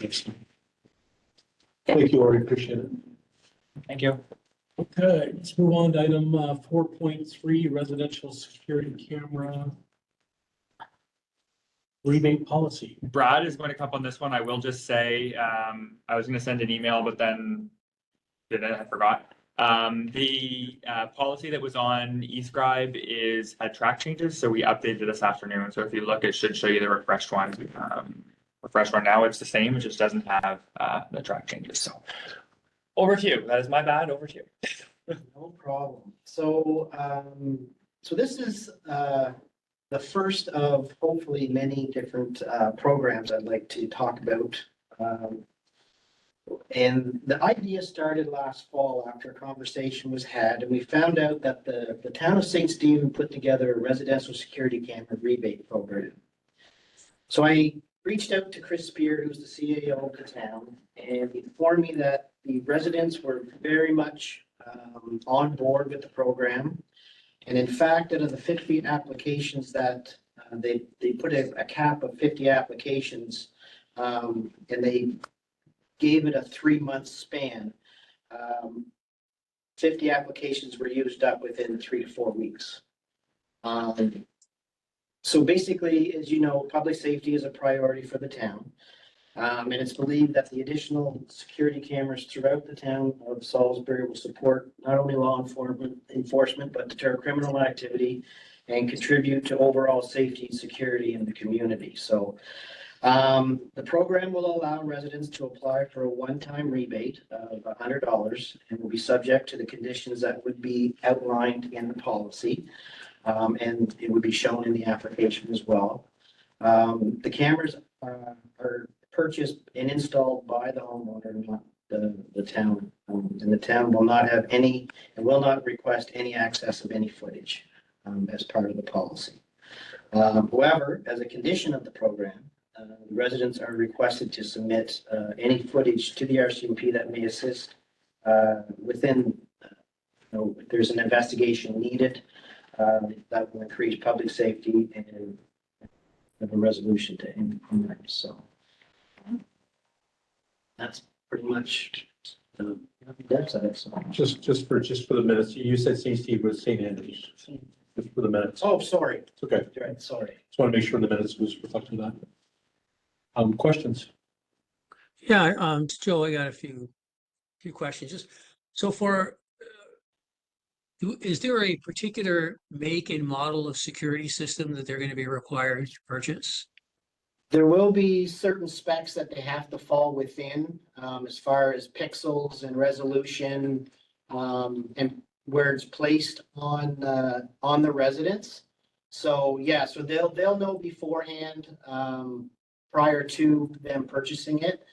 Thank you, Ori, appreciate it. Thank you. Okay, let's move on to item 4.3, residential security camera rebate policy. Brad is going to come up on this one. I will just say, I was gonna send an email, but then I forgot. The policy that was on eScribe had track changes, so we updated it this afternoon. So if you look, it should show you the refreshed one. Refreshed one now, it's the same, it just doesn't have the track changes, so. Over to you. That is my bad. Over to you. No problem. So, so this is, the first of hopefully many different, programs I'd like to talk about. And the idea started last fall after a conversation was had, and we found out that the town of St. Stephen put together a residential security camera rebate program. So I reached out to Chris Spear, who's the CAO of the town, and he informed me that the residents were very much on board with the program. And in fact, out of the 50 applications that they put a cap of 50 applications, and they gave it a 3-month span. 50 applications were used up within 3 to 4 weeks. So basically, as you know, public safety is a priority for the town. And it's believed that the additional security cameras throughout the town of Salisbury will support not only law enforcement, but deter criminal activity and contribute to overall safety and security in the community. So the program will allow residents to apply for a one-time rebate of $100 and will be subject to the conditions that would be outlined in the policy. And it would be shown in the application as well. The cameras are purchased and installed by the homeowner, not the town. And the town will not have any and will not request any access of any footage as part of the policy. However, as a condition of the program, residents are requested to submit any footage to the RCMP that may assist within, if there's an investigation needed, that will increase public safety and have a resolution to implement. So that's pretty much the depth of it. So. Just for the minutes, you said St. Steve was St. Andrews, just for the minutes. Oh, sorry. It's okay. Right, sorry. Just want to make sure the minutes was reflecting that. Questions? Yeah, Joe, I got a few questions. Just so for, is there a particular make and model of security system that they're going to be required to purchase? There will be certain specs that they have to fall within, as far as pixels and resolution, and where it's placed on the residence. So yeah, so they'll know beforehand, prior to them purchasing it,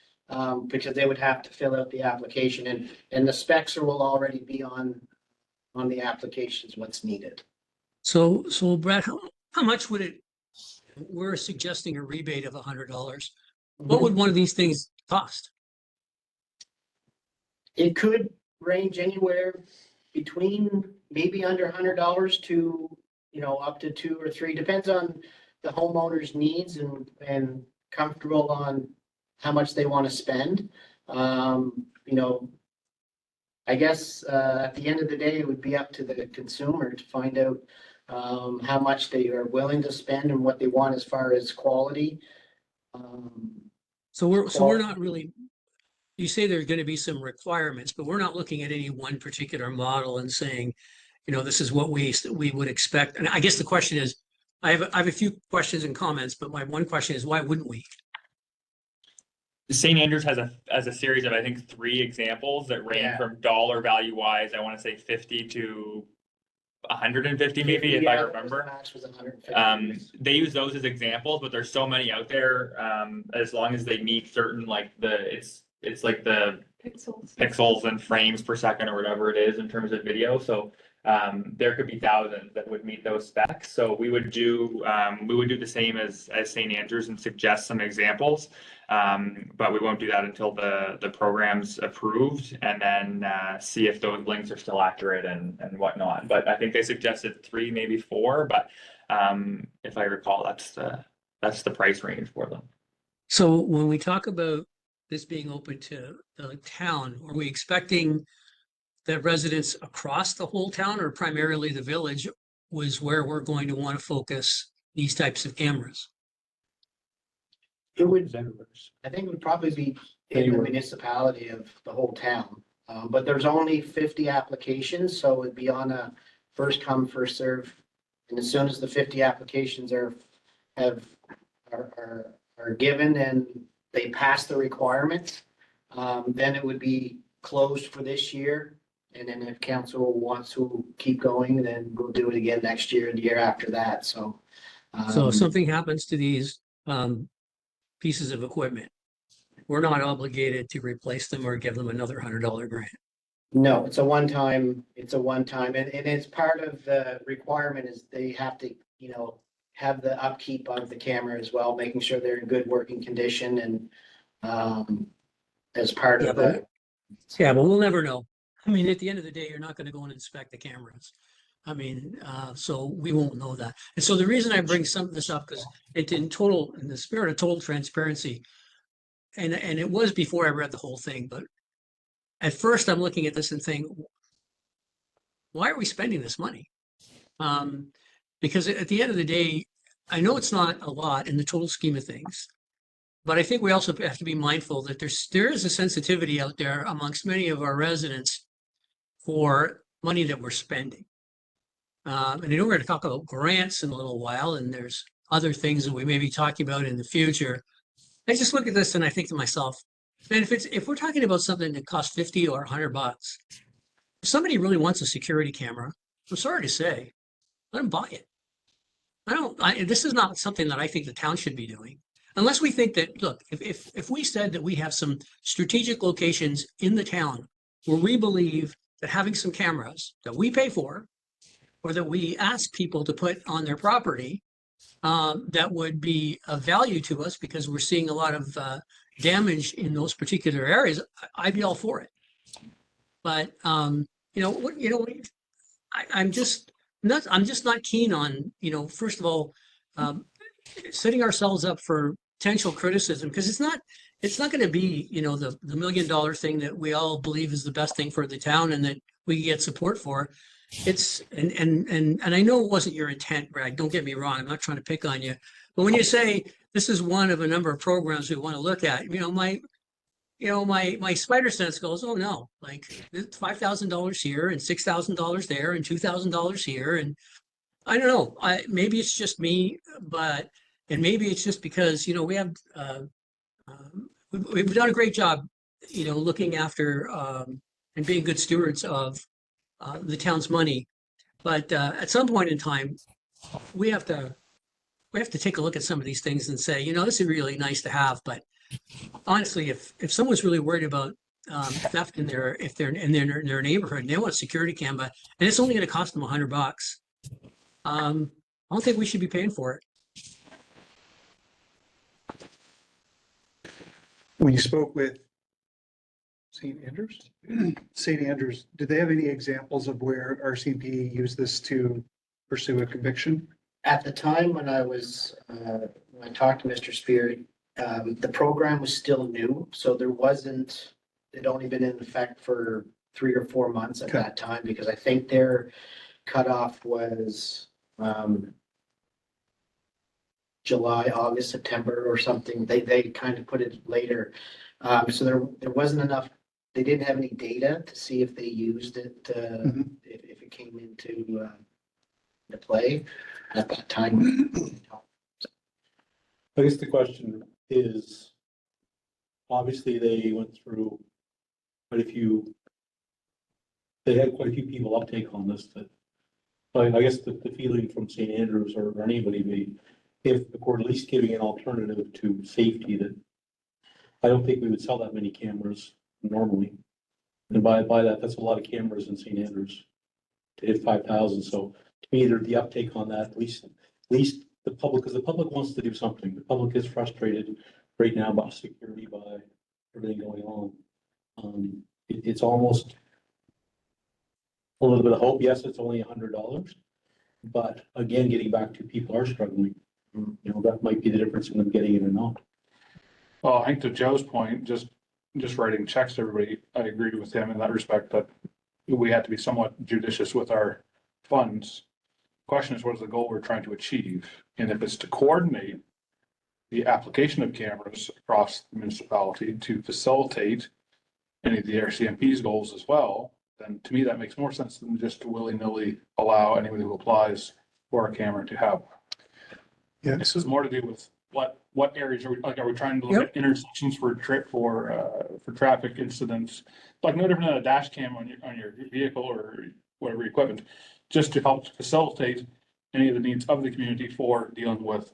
because they would have to fill out the application, and the specs will already be on the applications what's needed. So Brad, how much would it, we're suggesting a rebate of $100. What would one of these things cost? It could range anywhere between maybe under $100 to, up to 2 or 3, depends on the homeowner's needs and comfortable on how much they want to spend. I guess at the end of the day, it would be up to the consumer to find out how much they are willing to spend and what they want as far as quality. So we're not really, you say there's going to be some requirements, but we're not looking at any one particular model and saying, this is what we would expect. And I guess the question is, I have a few questions and comments, but my one question is, why wouldn't we? St. Andrews has a series of, I think, 3 examples that range from dollar value wise, I want to say 50 to 150 maybe, if I remember. Max was 150. They use those as examples, but there's so many out there, as long as they meet certain, like it's like the pixels and frames per second or whatever it is in terms of video. So there could be thousands that would meet those specs. So we would do the same as St. Andrews and suggest some examples. But we won't do that until the program's approved, and then see if those links are still accurate and whatnot. But I think they suggested 3, maybe 4, but if I recall, that's the price range for them. So when we talk about this being open to the town, are we expecting that residents across the whole town, or primarily the village was where we're going to want to focus these types of cameras? It would, I think it would probably be in the municipality of the whole town. But there's only 50 applications, so it'd be on a first come, first serve. And as soon as the 50 applications are given and they pass the requirements, then it would be closed for this year. And then if council wants to keep going, then we'll do it again next year and the year after that. So if something happens to these pieces of equipment, we're not obligated to replace them or give them another $100 grant. No, it's a one-time, and it's part of the requirement is they have to, have the upkeep of the camera as well, making sure they're in good working condition and as part of the. Yeah, but we'll never know. I mean, at the end of the day, you're not going to go and inspect the cameras. I mean, so we won't know that. And so the reason I bring some of this up, because in the spirit of total transparency, and it was before I read the whole thing, but at first I'm looking at this and saying, why are we spending this money? Because at the end of the day, I know it's not a lot in the total scheme of things, but I think we also have to be mindful that there is a sensitivity out there amongst many of our residents for money that we're spending. And I know we're going to talk about grants in a little while, and there's other things that we may be talking about in the future. I just look at this and I think to myself, man, if we're talking about something that costs 50 or $100, if somebody really wants a security camera, I'm sorry to say, let them buy it. This is not something that I think the town should be doing. Unless we think that, look, if we said that we have some strategic locations in the town where we believe that having some cameras that we pay for, or that we ask people to put on their property, that would be of value to us because we're seeing a lot of damage in those particular areas, I'd be all for it. But I'm just not keen on, first of all, setting ourselves up for potential criticism, because it's not going to be, the $1 million thing that we all believe is the best thing for the town and that we get support for. It's and I know it wasn't your intent, Brad. Don't get me wrong. I'm not trying to pick on you, but when you say this is one of a number of programs we want to look at, my spider sense goes, oh no, like $5,000 here and $6,000 there and $2,000 here, and I don't know. Maybe it's just me, and maybe it's just because we have we've done a great job, looking after and being good stewards of the town's money, but at some point in time, we have to take a look at some of these things and say, this is really nice to have, but honestly, if someone's really worried about theft in their neighborhood and they want a security camera and it's only going to cost them $100, I don't think we should be paying for it. When you spoke with St. Andrews, did they have any examples of where RCMP used this to pursue a conviction? At the time when when I talked to Mr. Spear, the program was still new, so it'd only been in effect for 3 or 4 months at that time, because I think their cutoff was July, August, September or something. They kind of put it later. So there wasn't enough, they didn't have any data to see if they used it, if it came into play at that time. I guess the question is, obviously they went through they had quite a few people uptake on this, but I guess the feeling from St. Andrews or anybody be, if we're at least giving an alternative to safety, that I don't think we would sell that many cameras normally. And by that's a lot of cameras in St. Andrews to hit 5,000. So to me, the uptake on that, at least the public, because the public wants to do something. The public is frustrated right now about security, by everything going on. It's almost a little bit of hope. Yes, it's only $100, but again, getting back to people are struggling. That might be the difference in them getting it or not. Well, I think to Joe's point, just writing checks to everybody, I agree with him in that respect, that we have to be somewhat judicious with our funds. Question is, what is the goal we're trying to achieve? And if it's to coordinate the application of cameras across the municipality to facilitate any of the RCMP's goals as well, then to me, that makes more sense than just to willy-nilly allow anybody who applies for a camera to have. Yeah. This is more to do with what areas are we trying to look at intersections for traffic incidents, like no different than a dash cam on your vehicle or whatever equipment, just to help facilitate any of the needs of the community for dealing with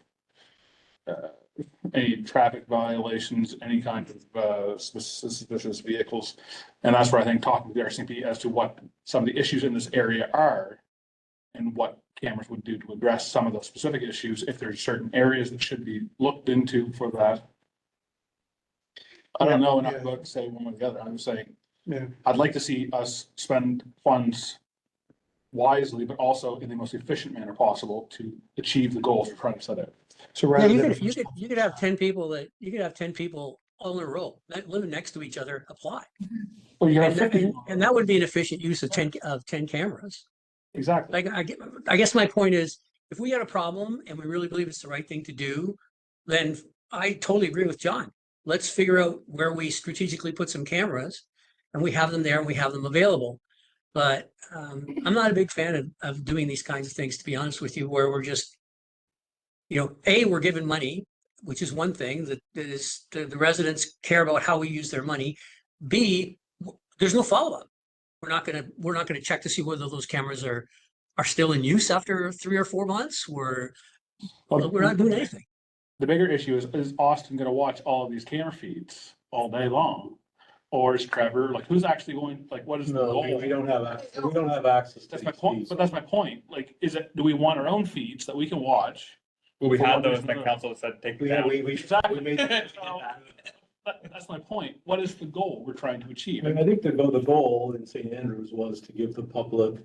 any traffic violations, any kind of suspicious vehicles. And that's where I think talking to the RCMP as to what some of the issues in this area are and what cameras would do to address some of those specific issues, if there's certain areas that should be looked into for that. I don't know enough about to say one way or the other. I'm saying, I'd like to see us spend funds wisely, but also in the most efficient manner possible to achieve the goals we're trying to set out. So rather you could have 10 people all in a row, living next to each other, apply. Well, you have And 50. that would be an efficient use of 10 cameras. Exactly. Like, I guess my point is, if we got a problem and we really believe it's the right thing to do, then I totally agree with John. Let's figure out where we strategically put some cameras and we have them there and we have them available. But I'm not a big fan of doing these kinds of things, to be honest with you, where we're just, we're given money, which is one thing that is the residents care about how we use their money. B, there's no follow-up. We're not gonna check to see whether those cameras are still in use after 3 or 4 months. We're not doing anything. The bigger issue is Austin gonna watch all of these camera feeds all day long? Or is Trevor, like, who's actually going, like, what is the No, goal? we don't have access, we don't have access to That's my these point, fees. but that's my point. Like, do we want our own feeds that we can watch? Well, we For had one those, reason or the another? council said take them We, down. we, we, Exactly. we made. So, that's my point. What is the goal we're trying to achieve? I think the goal in St. Andrews was to give the public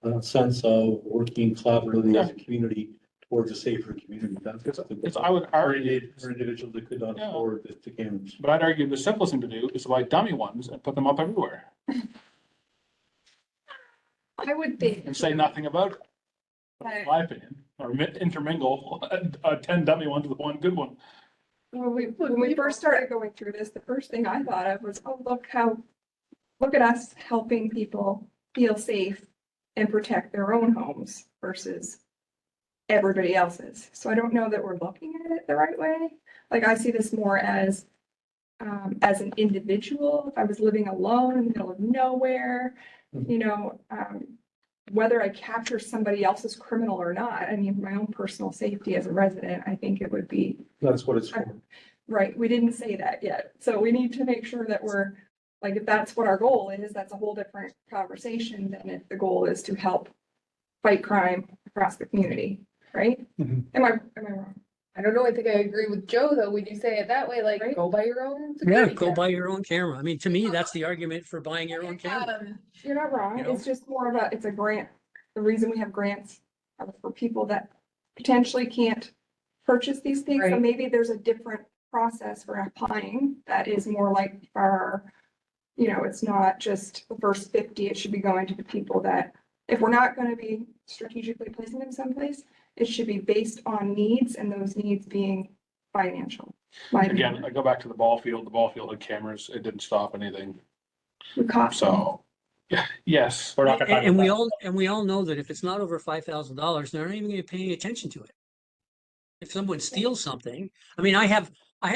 a sense of working collaboratively as a community towards a safer community. I would argue, For individuals that could not Yeah. afford the cameras. but I'd argue the simplest thing to do is to buy dummy ones and put them up everywhere I would think and say nothing about it. that, In my opinion, or intermingle 10 dummy ones with one good one. when we first started going through this, the first thing I thought of was, oh, look at us helping people feel safe and protect their own homes versus everybody else's. So I don't know that we're looking at it the right way. Like, I see this more as an individual. If I was living alone in the middle of nowhere, whether I capture somebody else's criminal or not, I mean, my own personal safety as a resident, I think it would be, That's what it's for. right, we didn't say that yet. So we need to make sure that we're, like, if that's what our goal is, that's a whole different conversation than if the goal is to help fight crime across the community, right? Mhm. Am I wrong? I don't know, I think I agree with Joe, though, when you say it that way, like, Right. go buy your own. Yeah, security go camera. buy your own camera. I mean, to me, that's the argument for buying your own camera. You're not wrong. You know? It's just more of it's a grant. The reason we have grants are for people that potentially can't purchase these things. So Right. maybe there's a different process for applying that is more like our, it's not just the first 50. It should be going to the people that, if we're not going to be strategically placing them someplace, it should be based on needs and those needs being financial. My Again, opinion. I go back to the ball field. The ball field had cameras. It didn't stop anything. We caught some. So, yeah, yes. We're not gonna talk And about we all know that if it's not over $5,000, they're not even gonna pay any attention to it. If someone steals something, I mean, I have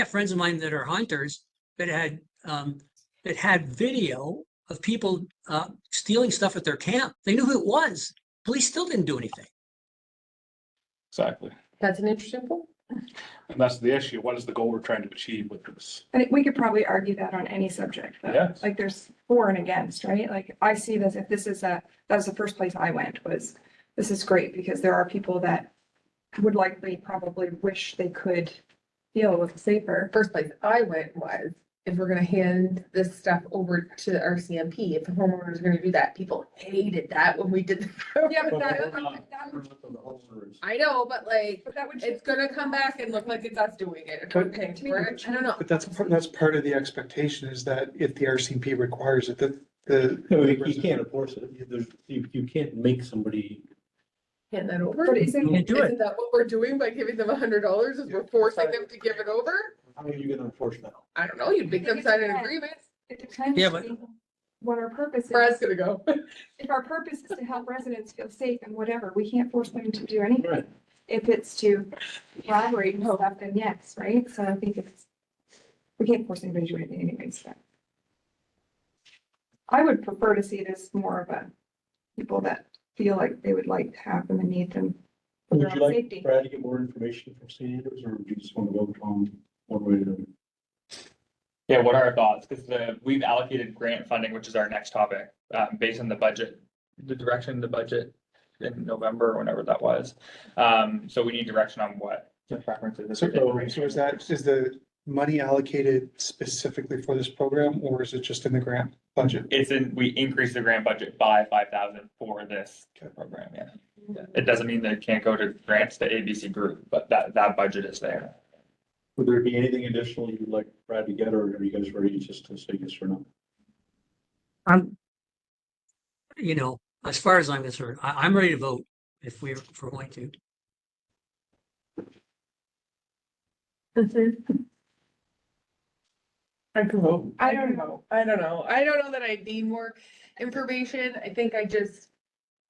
friends of mine that are hunters that had video of people stealing stuff at their camp. They knew who it was. Police still didn't do anything. Exactly. That's an interesting point. And that's the issue. What is the goal we're trying to achieve with this? I think we could probably argue that on any subject, though. Yes. Like, there's for and against, right? Like, I see this, if this is that was the first place I went, was, this is great, because there are people that would likely probably wish they could feel a little safer. First place I went was, if we're gonna hand this stuff over to RCMP, if the homeowner is gonna do that, people hated that when we did. Yeah, but that, We're not- that we're would, not the homeowners. I know, but like, but that would. it's gonna come back and look like it's us doing it. But- Okay, I don't know. But that's part of the expectation is that if the RCMP requires it, that the. No, you can't enforce it. You can't make somebody. Hand that over? But isn't, Can't do it. Isn't that what we're doing by giving them $100? Is we're forcing them to give it over? How are you gonna enforce that? I don't know, you'd make them sign an agreement. it depends Yeah, but- what our purpose Brad's is. gonna go. If our purpose is to help residents feel safe and whatever, we can't force them to do anything. Right. If it's to collaborate and stuff, then yes, right? So I think we can't force anybody to do anything anyways. But I would prefer to see this more of a people that feel like they would like to have them and need them for their Would you own like safety. Brad to get more information from St. Andrews, or would you just want to go from one way to the other? Yeah, what are our thoughts? Because we've allocated grant funding, which is our next topic, based on the budget, the direction of the budget in November or whenever that was. So we need direction on what the preferences. So is the money allocated specifically for this program, or is it just in the grant budget? We increased the grant budget by 5,000 for this program, yeah. It doesn't mean that it can't go to grants to ABC Group, but that budget is there. Would there be anything additional you'd like Brad to get, or are you guys ready just to say yes or no? You know, as far as I'm concerned, I'm ready to vote if we're going to. I can vote. I don't know. I don't know. I don't know that I need more information. I think I just.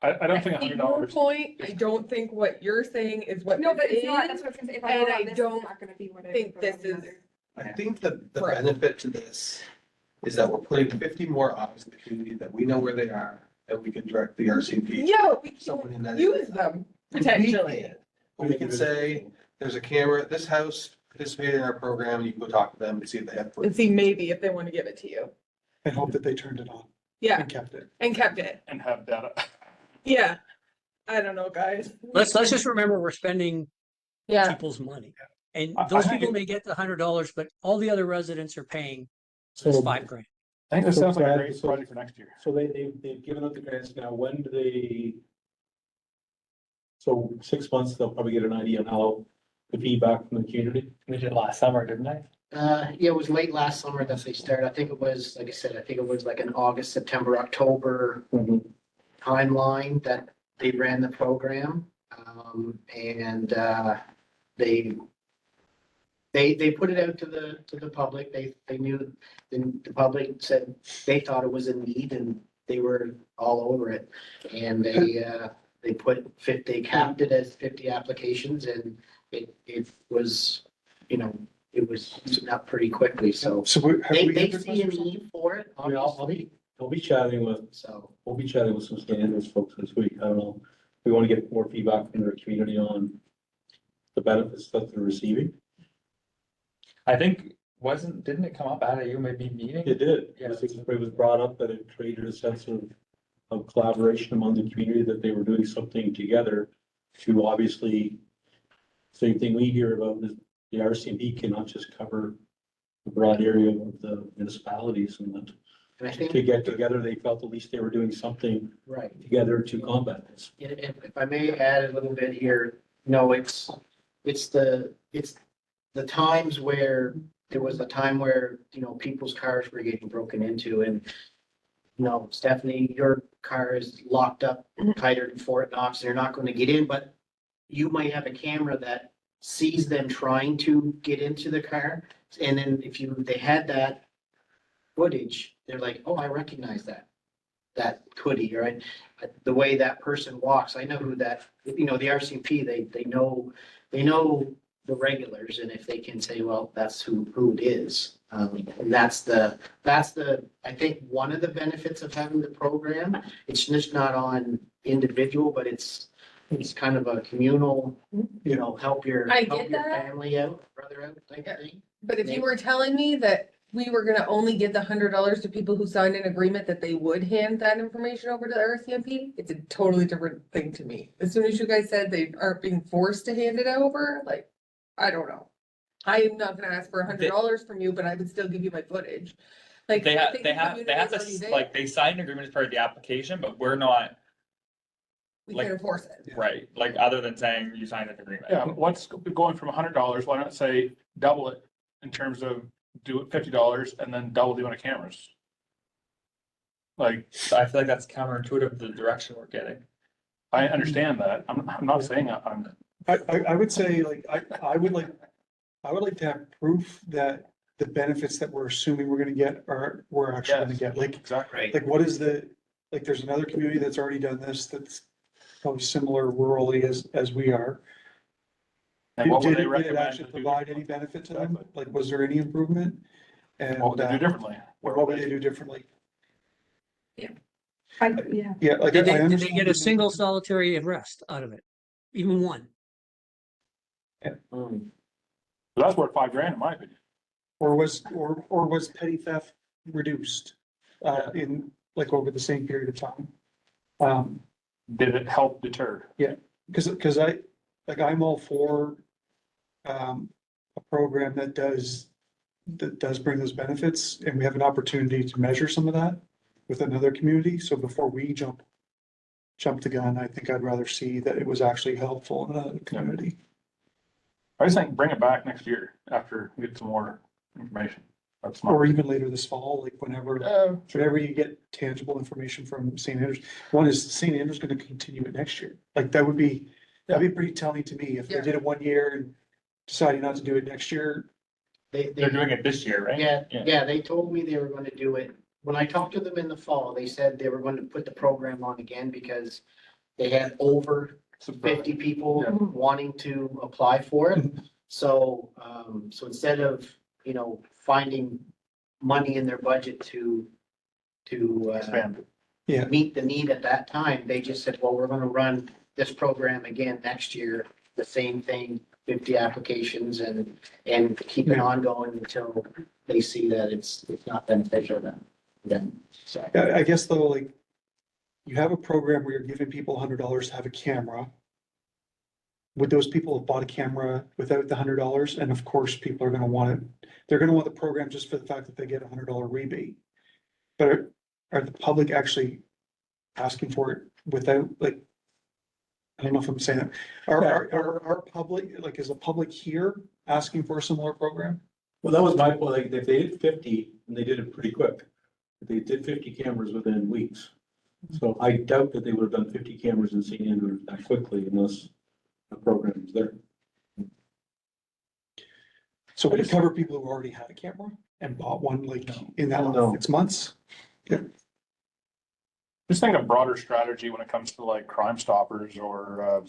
I don't think see $100. your point. I don't think what you're saying is what. No, but this it's not, is. that's what I was gonna say, if I and vote I on this, it's don't not gonna be what I think vote this on the is- other. I think that the Right. benefit to this is that we're putting 50 more eyes in the community that we know where they are, and we can direct the RCP. Yeah, we Someone in that can use area. them We potentially. can. We can say, there's a camera at this house, participate in our program, and you can go talk to them and see if they have. And see maybe if they want to give it to you. And hope that they turned it on Yeah, and kept it. and kept it. And have data. Yeah. I don't know, guys. Let's just remember we're spending Yeah. people's money. And I those think people it- may get the $100, but all the other residents are paying this So- $5,000. I think this So sounds like a Brad, great so- project for next year. So they've given out the grants now. When do they? So 6 months, they'll probably get an idea on how the feedback from the community. They did last summer, didn't they? Yeah, it was late last summer that they started. I think it was, like I said, I think it was like an August, September, October timeline that they ran the program. They put it out to the public. They knew, the public said they thought it was a need and they were all over it. And they capped it as 50 applications and it was, you know, it was using up pretty quickly, so. So have They we had see a requests or need for it, I mean, obviously, I'll be chatting with, so. we'll be chatting with some standards folks this week. I don't know. We want to get more feedback from their community on the benefits that they're receiving. I think, didn't it come up at a UMAB meeting? It did. Yeah. It was brought up that it created a sense of collaboration among the community, that they were doing something together to obviously, same thing we hear about is the RCMP cannot just cover the broad area of the municipalities, and that And I think, to get together, they felt at least they were doing something right, together to combat this. if I may add a little bit here, no, it's the times where, there was a time where, you know, people's cars were getting broken into and, you know, Stephanie, your car is locked up tighter than Fort Knox, and you're not going to get in, but you might have a camera that sees them trying to get into the car. And then if they had that footage, they're like, oh, I recognize that hoodie, right? The way that person walks, I know who that, you know, the RCMP, they know the regulars, and if they can say, well, that's who it is. And that's the, I think, one of the benefits of having the program. It's just not on individual, but it's kind of a communal, you know, help your I get that. family out, brother out type of thing. But if you were telling me that we were gonna only give the $100 to people who signed an agreement that they would hand that information over to the RCMP, it's a totally different thing to me. As soon as you guys said they aren't being forced to hand it over, like, I don't know. I am not gonna ask for $100 from you, but I would still give you my footage. Like, They I have, think they the have, they have community's to, already like, there. they signed an agreement as part of the application, but we're not, We like- can't enforce it. right, like, other than saying you signed an agreement. Yeah, what's going from $100, why not say double it in terms of do it $50 and then double the amount of cameras? Like, So I feel like that's counterintuitive to the direction we're getting. I understand that. I'm not saying I'm, I would say, like, I would like to have proof that the benefits that we're assuming we're gonna get we're actually gonna Yes. get, like, exactly. like what is like, there's another community that's already done this, that's probably similar rurally as we are. And what would Did they it recommend? actually to do? provide any benefit to them? Like, was there any improvement? And, What would they do differently? or what would they do differently? Yeah. Yeah, like. Did I they understand get the- a single solitary arrest out of it? Even one? That's worth $5,000 in my opinion. Or was petty theft reduced, in, like, over the same period of time? Did it help deter? Cause I'm all for, a program that does bring those benefits, and we have an opportunity to measure some of that with another community, so before we jump the gun, I think I'd rather see that it was actually helpful in a community. I just think bring it back next year after we get some more information. That's my. Or even later this fall, like whenever you get tangible information from St. Andrews. One is St. Andrews gonna continue it next year. Like that'd be pretty telling to me if they Yeah. did it one year and deciding not to do it next year. They're doing it this year, right? Yeah, they told me they were going to do it. When I talked to them in the fall, they said they were going to put the program on again because they had over 50 people wanting to apply for it. So, so instead of, finding money in their budget to Expand. meet the need at that time, they just said, well, we're gonna run this program again next year, the same thing, 50 applications and keep it ongoing until they see that it's not beneficial then. So. Yeah, I guess though, like, you have a program where you're giving people $100 to have a camera. Would those people have bought a camera without the $100? And of course, people are gonna want it. They're gonna want the program just for the fact that they get a $100 rebate. But are the public actually asking for it without, like, I don't know if I'm saying that. Are public, like, is the public here asking for a similar program? Well, that was my point, like, if they did 50, and they did it pretty quick, they did 50 cameras within weeks. So I doubt that they would have done 50 cameras in St. Andrews that quickly unless the program was there. So would it cover people who already had a camera and bought one, like, in that No. 6 months? Just think a broader strategy when it comes to like Crime Stoppers or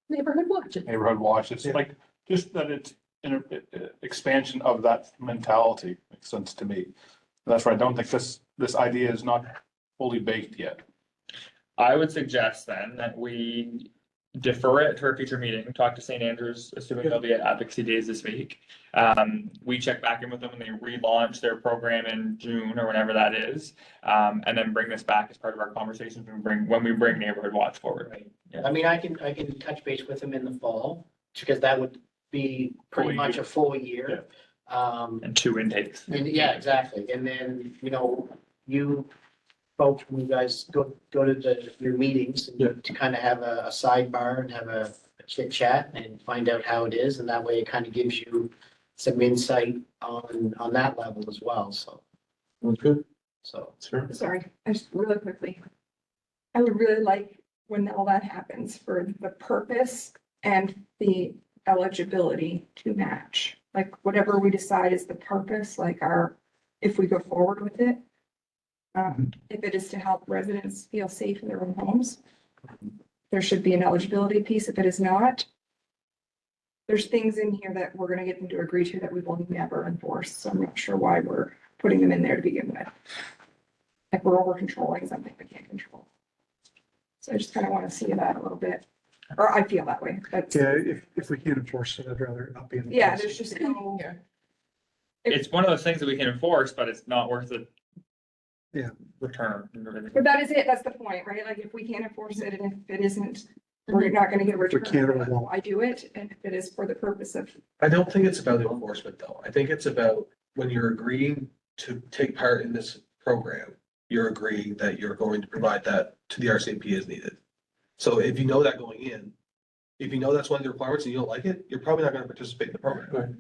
Neighborhood watches. neighborhood watches, Yeah. like just that it's an expansion of that mentality makes sense to me. That's why I don't think this idea is not fully baked yet. I would suggest then that we defer it to a future meeting, talk to St. Andrews, assuming they'll be at Advocacy Days this week. We check back in with them when they relaunch their program in June or whenever that is. And then bring this back as part of our conversations when we bring Neighborhood Watch forward, right? Yeah. I mean, I can touch base with them in the fall, because that would be pretty Full much year. a full year. And 2 intakes. And yeah, exactly. And then, you folks, when you guys go to your meetings to kind of have a sidebar and have a chit chat and find out how it is. And that way it kind of gives you some insight on that level as well. So, Good. so. Sure. Sorry, I just really quickly. I would really like when all that happens for the purpose and the eligibility to match. Like whatever we decide is the purpose, like if we go forward with it. If it is to help residents feel safe in their own homes, there should be an eligibility piece. If it is not, there's things in here that we're gonna get them to agree to that we will never enforce. So I'm not sure why we're putting them in there to begin with. Like we're over controlling something we can't control. So I just kind of want to see that a little bit, or I feel that way. That's, Yeah, if we can't enforce it, I'd rather it not be. yeah, there's just no. It's one of those things that we can enforce, but it's not worth the return. But that is it, that's the point, right? Like if we can't enforce it and if it isn't, we're not gonna get a return. can't or won't. I do it, and if it is for the purpose of, I don't think it's about the enforcement though. I think it's about when you're agreeing to take part in this program, you're agreeing that you're going to provide that to the RCMP as needed. So if you know that going in, if you know that's one of the requirements and you don't like it, you're probably not going to participate in the program.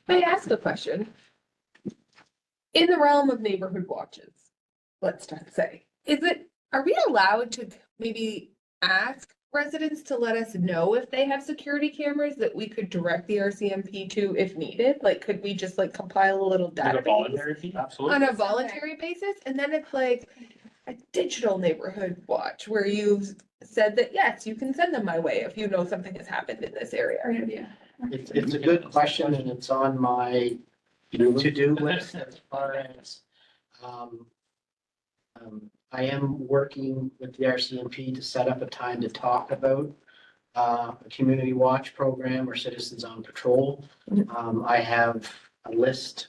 May I ask a question? In the realm of neighborhood watches, let's just say, are we allowed to maybe ask residents to let us know if they have security cameras that we could direct the RCMP to if needed? Like, could we just like compile a little Like a database voluntary fee? Absolutely. on a voluntary basis? And then it's like a digital neighborhood watch where you've said that, yes, you can send them my way if you know something has happened in this area. yeah. It's a good question and it's on my to-do list as far as, I am working with the RCMP to set up a time to talk about a community watch program or citizens on patrol. I have a list,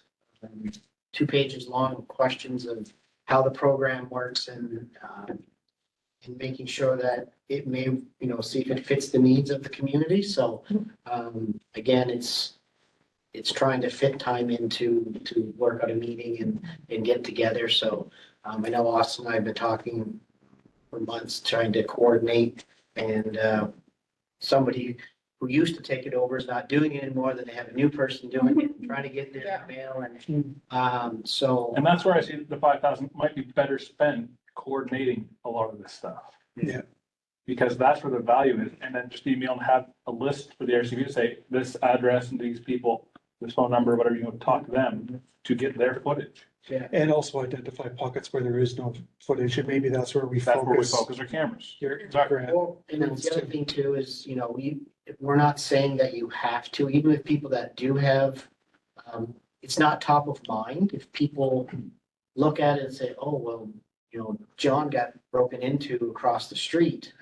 2 pages long of questions of how the program works and making sure that it may, see if it fits the needs of the community. So, again, it's trying to fit time into to work out a meeting and get together. So, I know Austin and I have been talking for months, trying to coordinate and, somebody who used to take it over is not doing it anymore, then they have a new person doing it, trying to get their mail and, so. And that's where I see the 5,000 might be better spent coordinating a lot of this stuff. Yeah. Because that's where the value is, and then just email and have a list for the RCV to say this address and these people, this phone number, whatever, you know, talk to them to get their footage. Yeah. And also identify pockets where there is no footage, and maybe that's where we That's where we focus. focus our cameras. Your Exactly. grant. Well, and then the other thing too is, you know, we're not saying that you have to, even with people that do have, it's not top of mind. If people look at it and say, oh, well, you know, John got broken into across the street.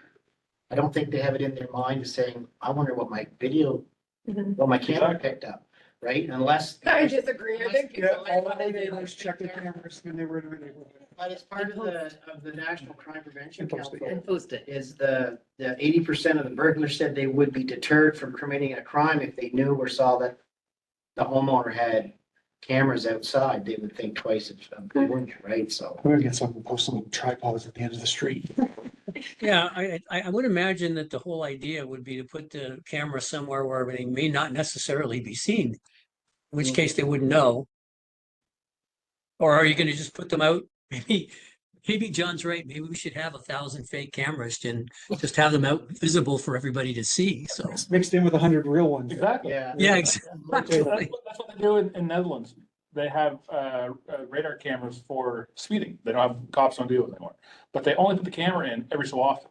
I don't think they have it in their mind of saying, I wonder what my video, what my camera picked up, right? Unless. I disagree. I think Yeah, people. all they did was check the cameras when they were in the neighborhood. But as part of the National Crime Prevention And post Council. it. And post it. Is the 80% of the burglars said they would be deterred from committing a crime if they knew or saw that the homeowner had cameras outside. They would think twice if they wouldn't, right? So. We're gonna get someone to post some tripods at the end of the street. Yeah, I would imagine that the whole idea would be to put the camera somewhere where they may not necessarily be seen, in which case they wouldn't know. Or are you gonna just put them out? Maybe John's right. Maybe we should have 1,000 fake cameras and just have them out visible for everybody to see, so. It's mixed in with 100 real ones. Exactly. Yeah. Yeah, That's exactly. what they do in Netherlands. They have radar cameras for speeding. They don't have, cops don't deal with it anymore. But they only put the camera in every so often.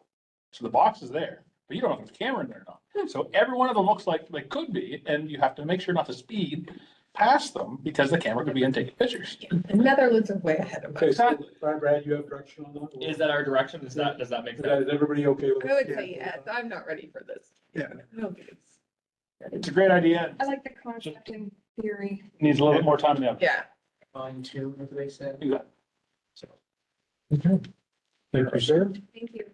So the box is there, but you don't know if there's a camera in there or not. So every one of them looks like they could be, and you have to make sure not to speed past them because the camera could be in taking pictures. The Netherlands are way ahead of us. Exactly. Brad, you have direction on that? Is that our direction? Does that make sense? Is everybody okay with it? I would say yes. I'm not ready for this. Yeah. I don't think it's. It's a great idea. I like the concept in theory. Needs a little bit more time than the other. Yeah. Fine too, as they said. Exactly. Thank you, sir. Thank you.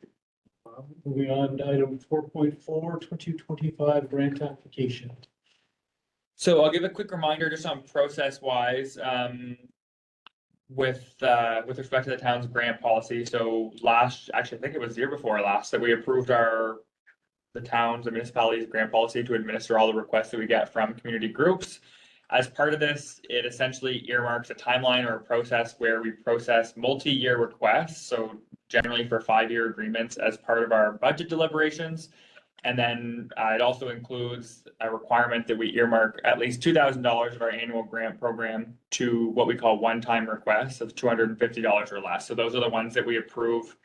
Moving on to item 4.4, 2025 grant application. So I'll give a quick reminder just on process wise, with respect to the town's grant policy. So actually, I think it was the year before last that we approved the town's and municipalities grant policy to administer all the requests that we get from community groups. As part of this, it essentially earmarks a timeline or a process where we process multi-year requests. So generally for 5-year agreements as part of our budget deliberations. And then it also includes a requirement that we earmark at least $2,000 of our annual grant program to what we call one-time requests of $250 or less. So those are the ones that we approve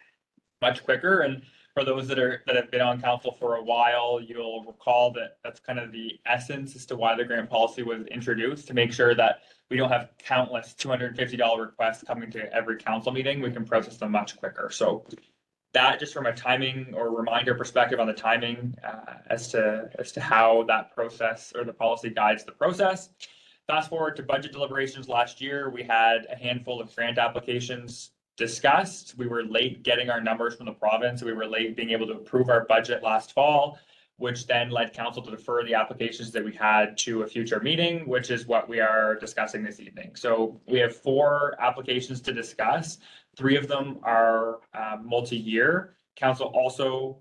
much quicker. And for those that have been on council for a while, you'll recall that that's kind of the essence as to why the grant policy was introduced, to make sure that we don't have countless $250 requests coming to every council meeting. We can process them much quicker. So that, just from a timing or reminder perspective on the timing, as to how that process or the policy guides the process. Fast forward to budget deliberations last year, we had a handful of grant applications discussed. We were late getting our numbers from the province. We were late being able to approve our budget last fall, which then led council to defer the applications that we had to a future meeting, which is what we are discussing this evening. So we have 4 applications to discuss. 3 of them are multi-year. Council also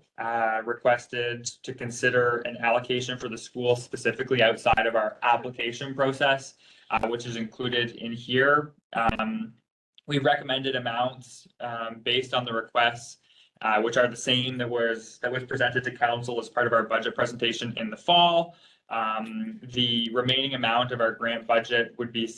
requested to consider an allocation for the school specifically outside of our application process, which is included in here. We recommended amounts based on the requests, which are the same that was presented to council as part of our budget presentation in the fall. The remaining amount of our grant budget would be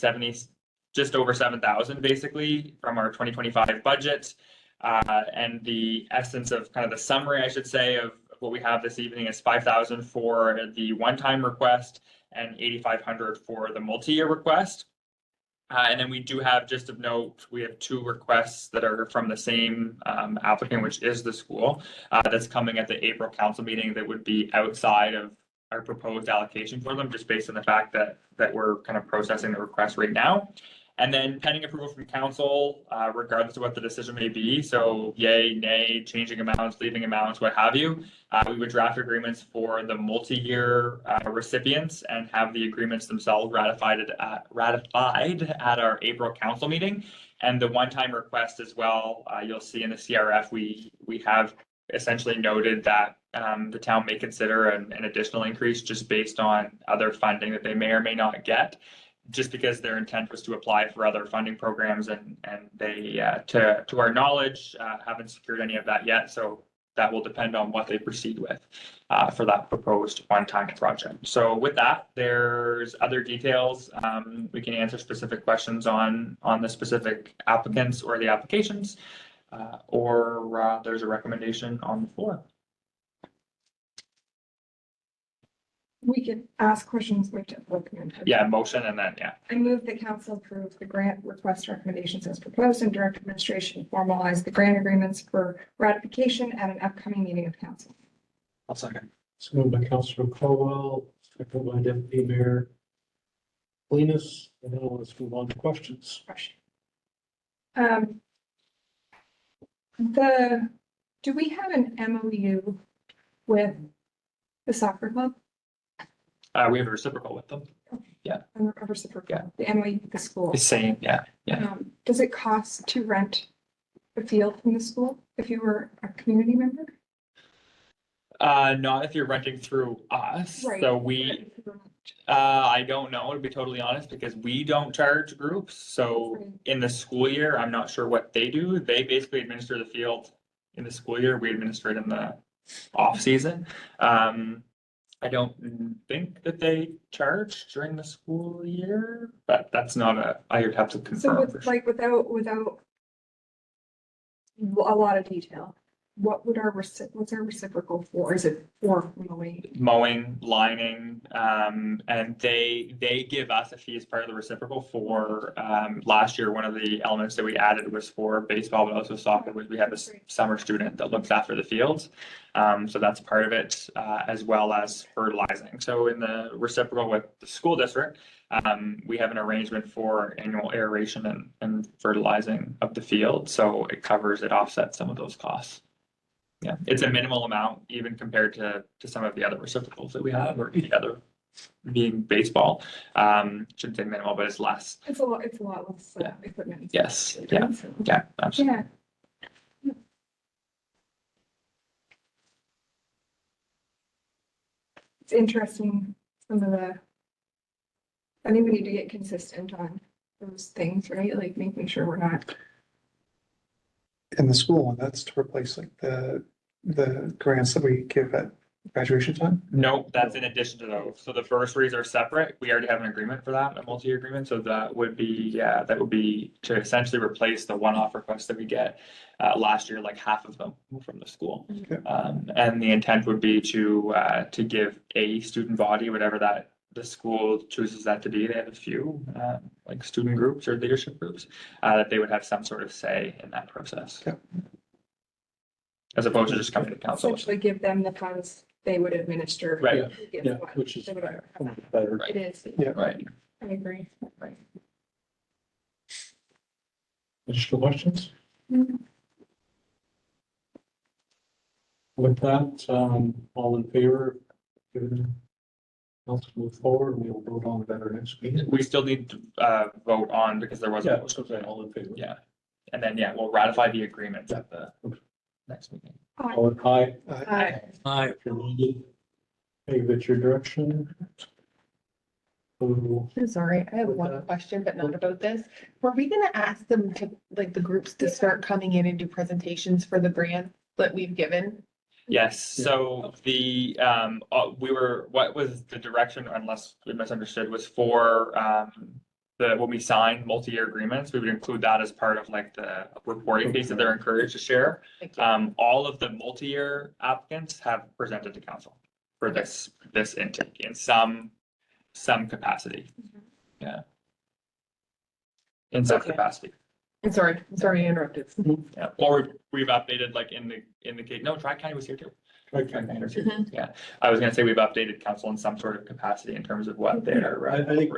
just over 7,000 basically from our 2025 budget. And the essence of kind of the summary, I should say, of what we have this evening is 5,000 for the one-time request and 8,500 for the multi-year request. And then we do have, just of note, we have 2 requests that are from the same applicant, which is the school, that's coming at the April council meeting that would be outside of our proposed allocation for them, just based on the fact that we're kind of processing the request right now. And then pending approval from council, regardless of what the decision may be, so yay, nay, changing amounts, leaving amounts, what have you, we would draft agreements for the multi-year recipients and have the agreements themselves ratified at our April council meeting. And the one-time request as well, you'll see in the CRF, we have essentially noted that the town may consider an additional increase just based on other funding that they may or may not get. Just because their intent was to apply for other funding programs and they, to our knowledge, haven't secured any of that yet. So that will depend on what they proceed with for that proposed one-time project. So with that, there's other details. We can answer specific questions on the specific applicants or the applications, or there's a recommendation on the floor. We could ask questions, we have to recommend. Yeah, motion and then, yeah. I move that council approve the grant request recommendations as proposed and direct administration to formalize the grant agreements for ratification at an upcoming meeting of council. I'll second. It's moved by Councillor Colwell, second by Deputy Mayor Linus, and now let's move on to questions. Do we have an MOU with the soccer club? We have a reciprocal with them. A reciprocal, the MOU with the school. The same, yeah. Does it cost to rent a field from the school if you were a community member? Not if you're renting through us. Right. So I don't know, to be totally honest, because we don't charge groups. So in the school year, I'm not sure what they do. They basically administer the field in the school year. We administer it in the off season. I don't think that they charge during the school year, but that's not I would have to So confirm. with, like, without a lot of detail, what would what's our reciprocal for? Is it for Mowing, lining, and they give us a fee as part of the reciprocal for, last year, one of the elements that we added was for baseball, but also soccer, was we have a summer student that looks after the fields. So that's part of it, as well as fertilizing. So in the reciprocal with the school district, we have an arrangement for annual aeration and fertilizing of the field. So it offsets some of those costs. Yeah, it's a minimal amount, even compared to some of the other reciprocals that we have, or any other, being baseball. Shouldn't say minimal, but it's less. It's a lot less equipment. Yes, yeah, absolutely. Yeah. It's interesting, some of I think we need to get consistent on those things, right? Like making sure we're not. In the school one, that's to replace like the grants that we give at graduation time? No, that's in addition to those. So the bursaries are separate. We already have an agreement for that, a multi-year agreement. So that would be to essentially replace the one-off requests that we get. Last year, like half of them were from the school. Okay. And the intent would be to give a student body, whatever that the school chooses that to be. They have a few like student groups or leadership groups that they would have some sort of say in that process. Okay. As opposed to just coming to council. Essentially give them the funds they would administer. Right. Yeah, which is better. It is. Yeah. Right. I agree. Additional questions? Mhm. With that, all in favor, giving council move forward, we will vote on it at our next meeting. We still need to vote on, because there was a Yeah, motion. so all in favor. Yeah. And then, we'll ratify the agreements at the next meeting. All in aye. Aye. If you're needed, hey, it's your direction. So, I'm sorry, I have one question, but not about this. Were we gonna ask them to, like, the groups to start coming in and do presentations for the grant that we've given? Yes, so what was the direction, unless we misunderstood, was for when we signed multi-year agreements, we would include that as part of like the reporting piece that they're encouraged to share. All of the multi-year applicants have presented to council for this intake in some capacity. Yeah. In some capacity. I'm sorry I interrupted. Yeah, or we've updated like in the case, no, Tri-County was here too. Tri-County was here. Yeah, I was gonna say we've updated council in some sort of capacity in terms of what they're. I think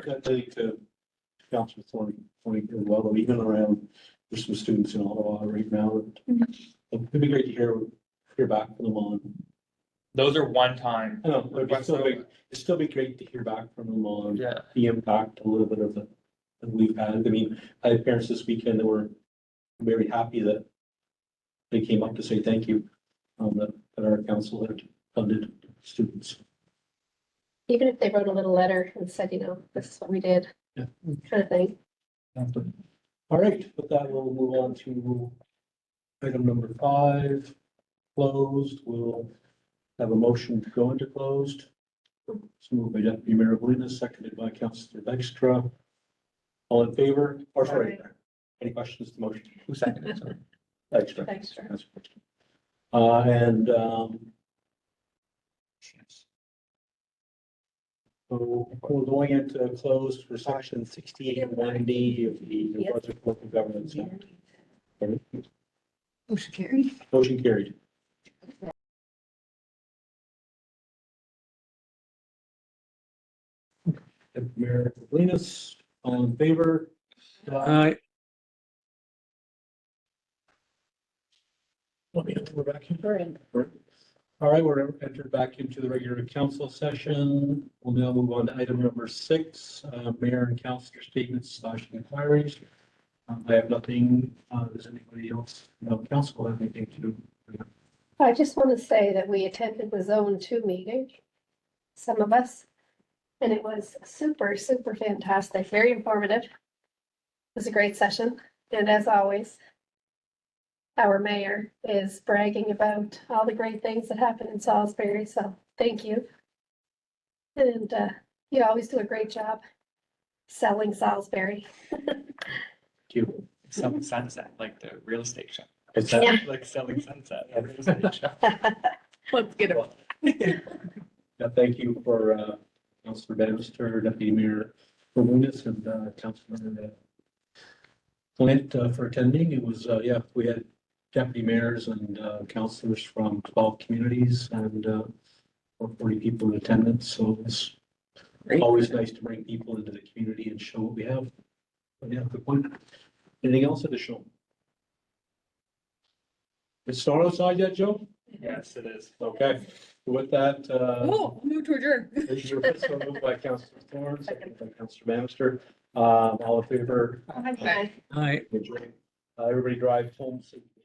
Council Thorny as well, even around, there's some students in Ottawa right now. It'd be great to hear back from them on. Those are one time. I know, it'd still be great to hear back from them on. Yeah. The impact, a little bit of that we've had. I mean, I had parents this weekend that were very happy that they came up to say thank you, that our council funded students. Even if they wrote a little letter and said, this is what we did, Yeah. kind of thing. All right, with that, we'll move on to item number 5, closed. We'll have a motion to go into closed. It's moved by Deputy Mayor Galina, seconded by Councillor Dykstra. All in favor? Or sorry, any questions to the motion? Who seconded it? Sorry. Dykstra. Dykstra. So we're going into closed for section 68(1)D of the New Brunswick Local Government Act. Motion carried. Motion carried. Deputy Mayor Galina, all in favor? Let me enter back in. All right, we're entered back into the regular council session. We'll now move on to item number 6, mayor and councillor statements / inquiries. I have nothing. Does anybody else, council have anything to? I just want to say that we attended the Zone 2 meeting, some of us, and it was super, super fantastic, very informative. It was a great session, and as always, our mayor is bragging about all the great things that happen in Salisbury, so thank you. And you always do a great job selling Salisbury. Selling sunset, like the real estate show. It's Yeah. Like selling sunset. a real estate show. Let's get it. Yeah, thank you for Councillor Bannister, Deputy Mayor Galina, and Councillor Flint for attending. It was, we had deputy mayors and councillors from 12 communities and 40 people in attendance. So it's always nice to bring people into the community and show what we have. But yeah, good point. Anything else additional? It's snowing outside yet, Joe? Yes, it is. Okay, with that, Oh, move to adjourn. so moved by Councillor Thorne, second by Councillor Bannister. All in favor? Okay. Aye. Everybody drive home safely.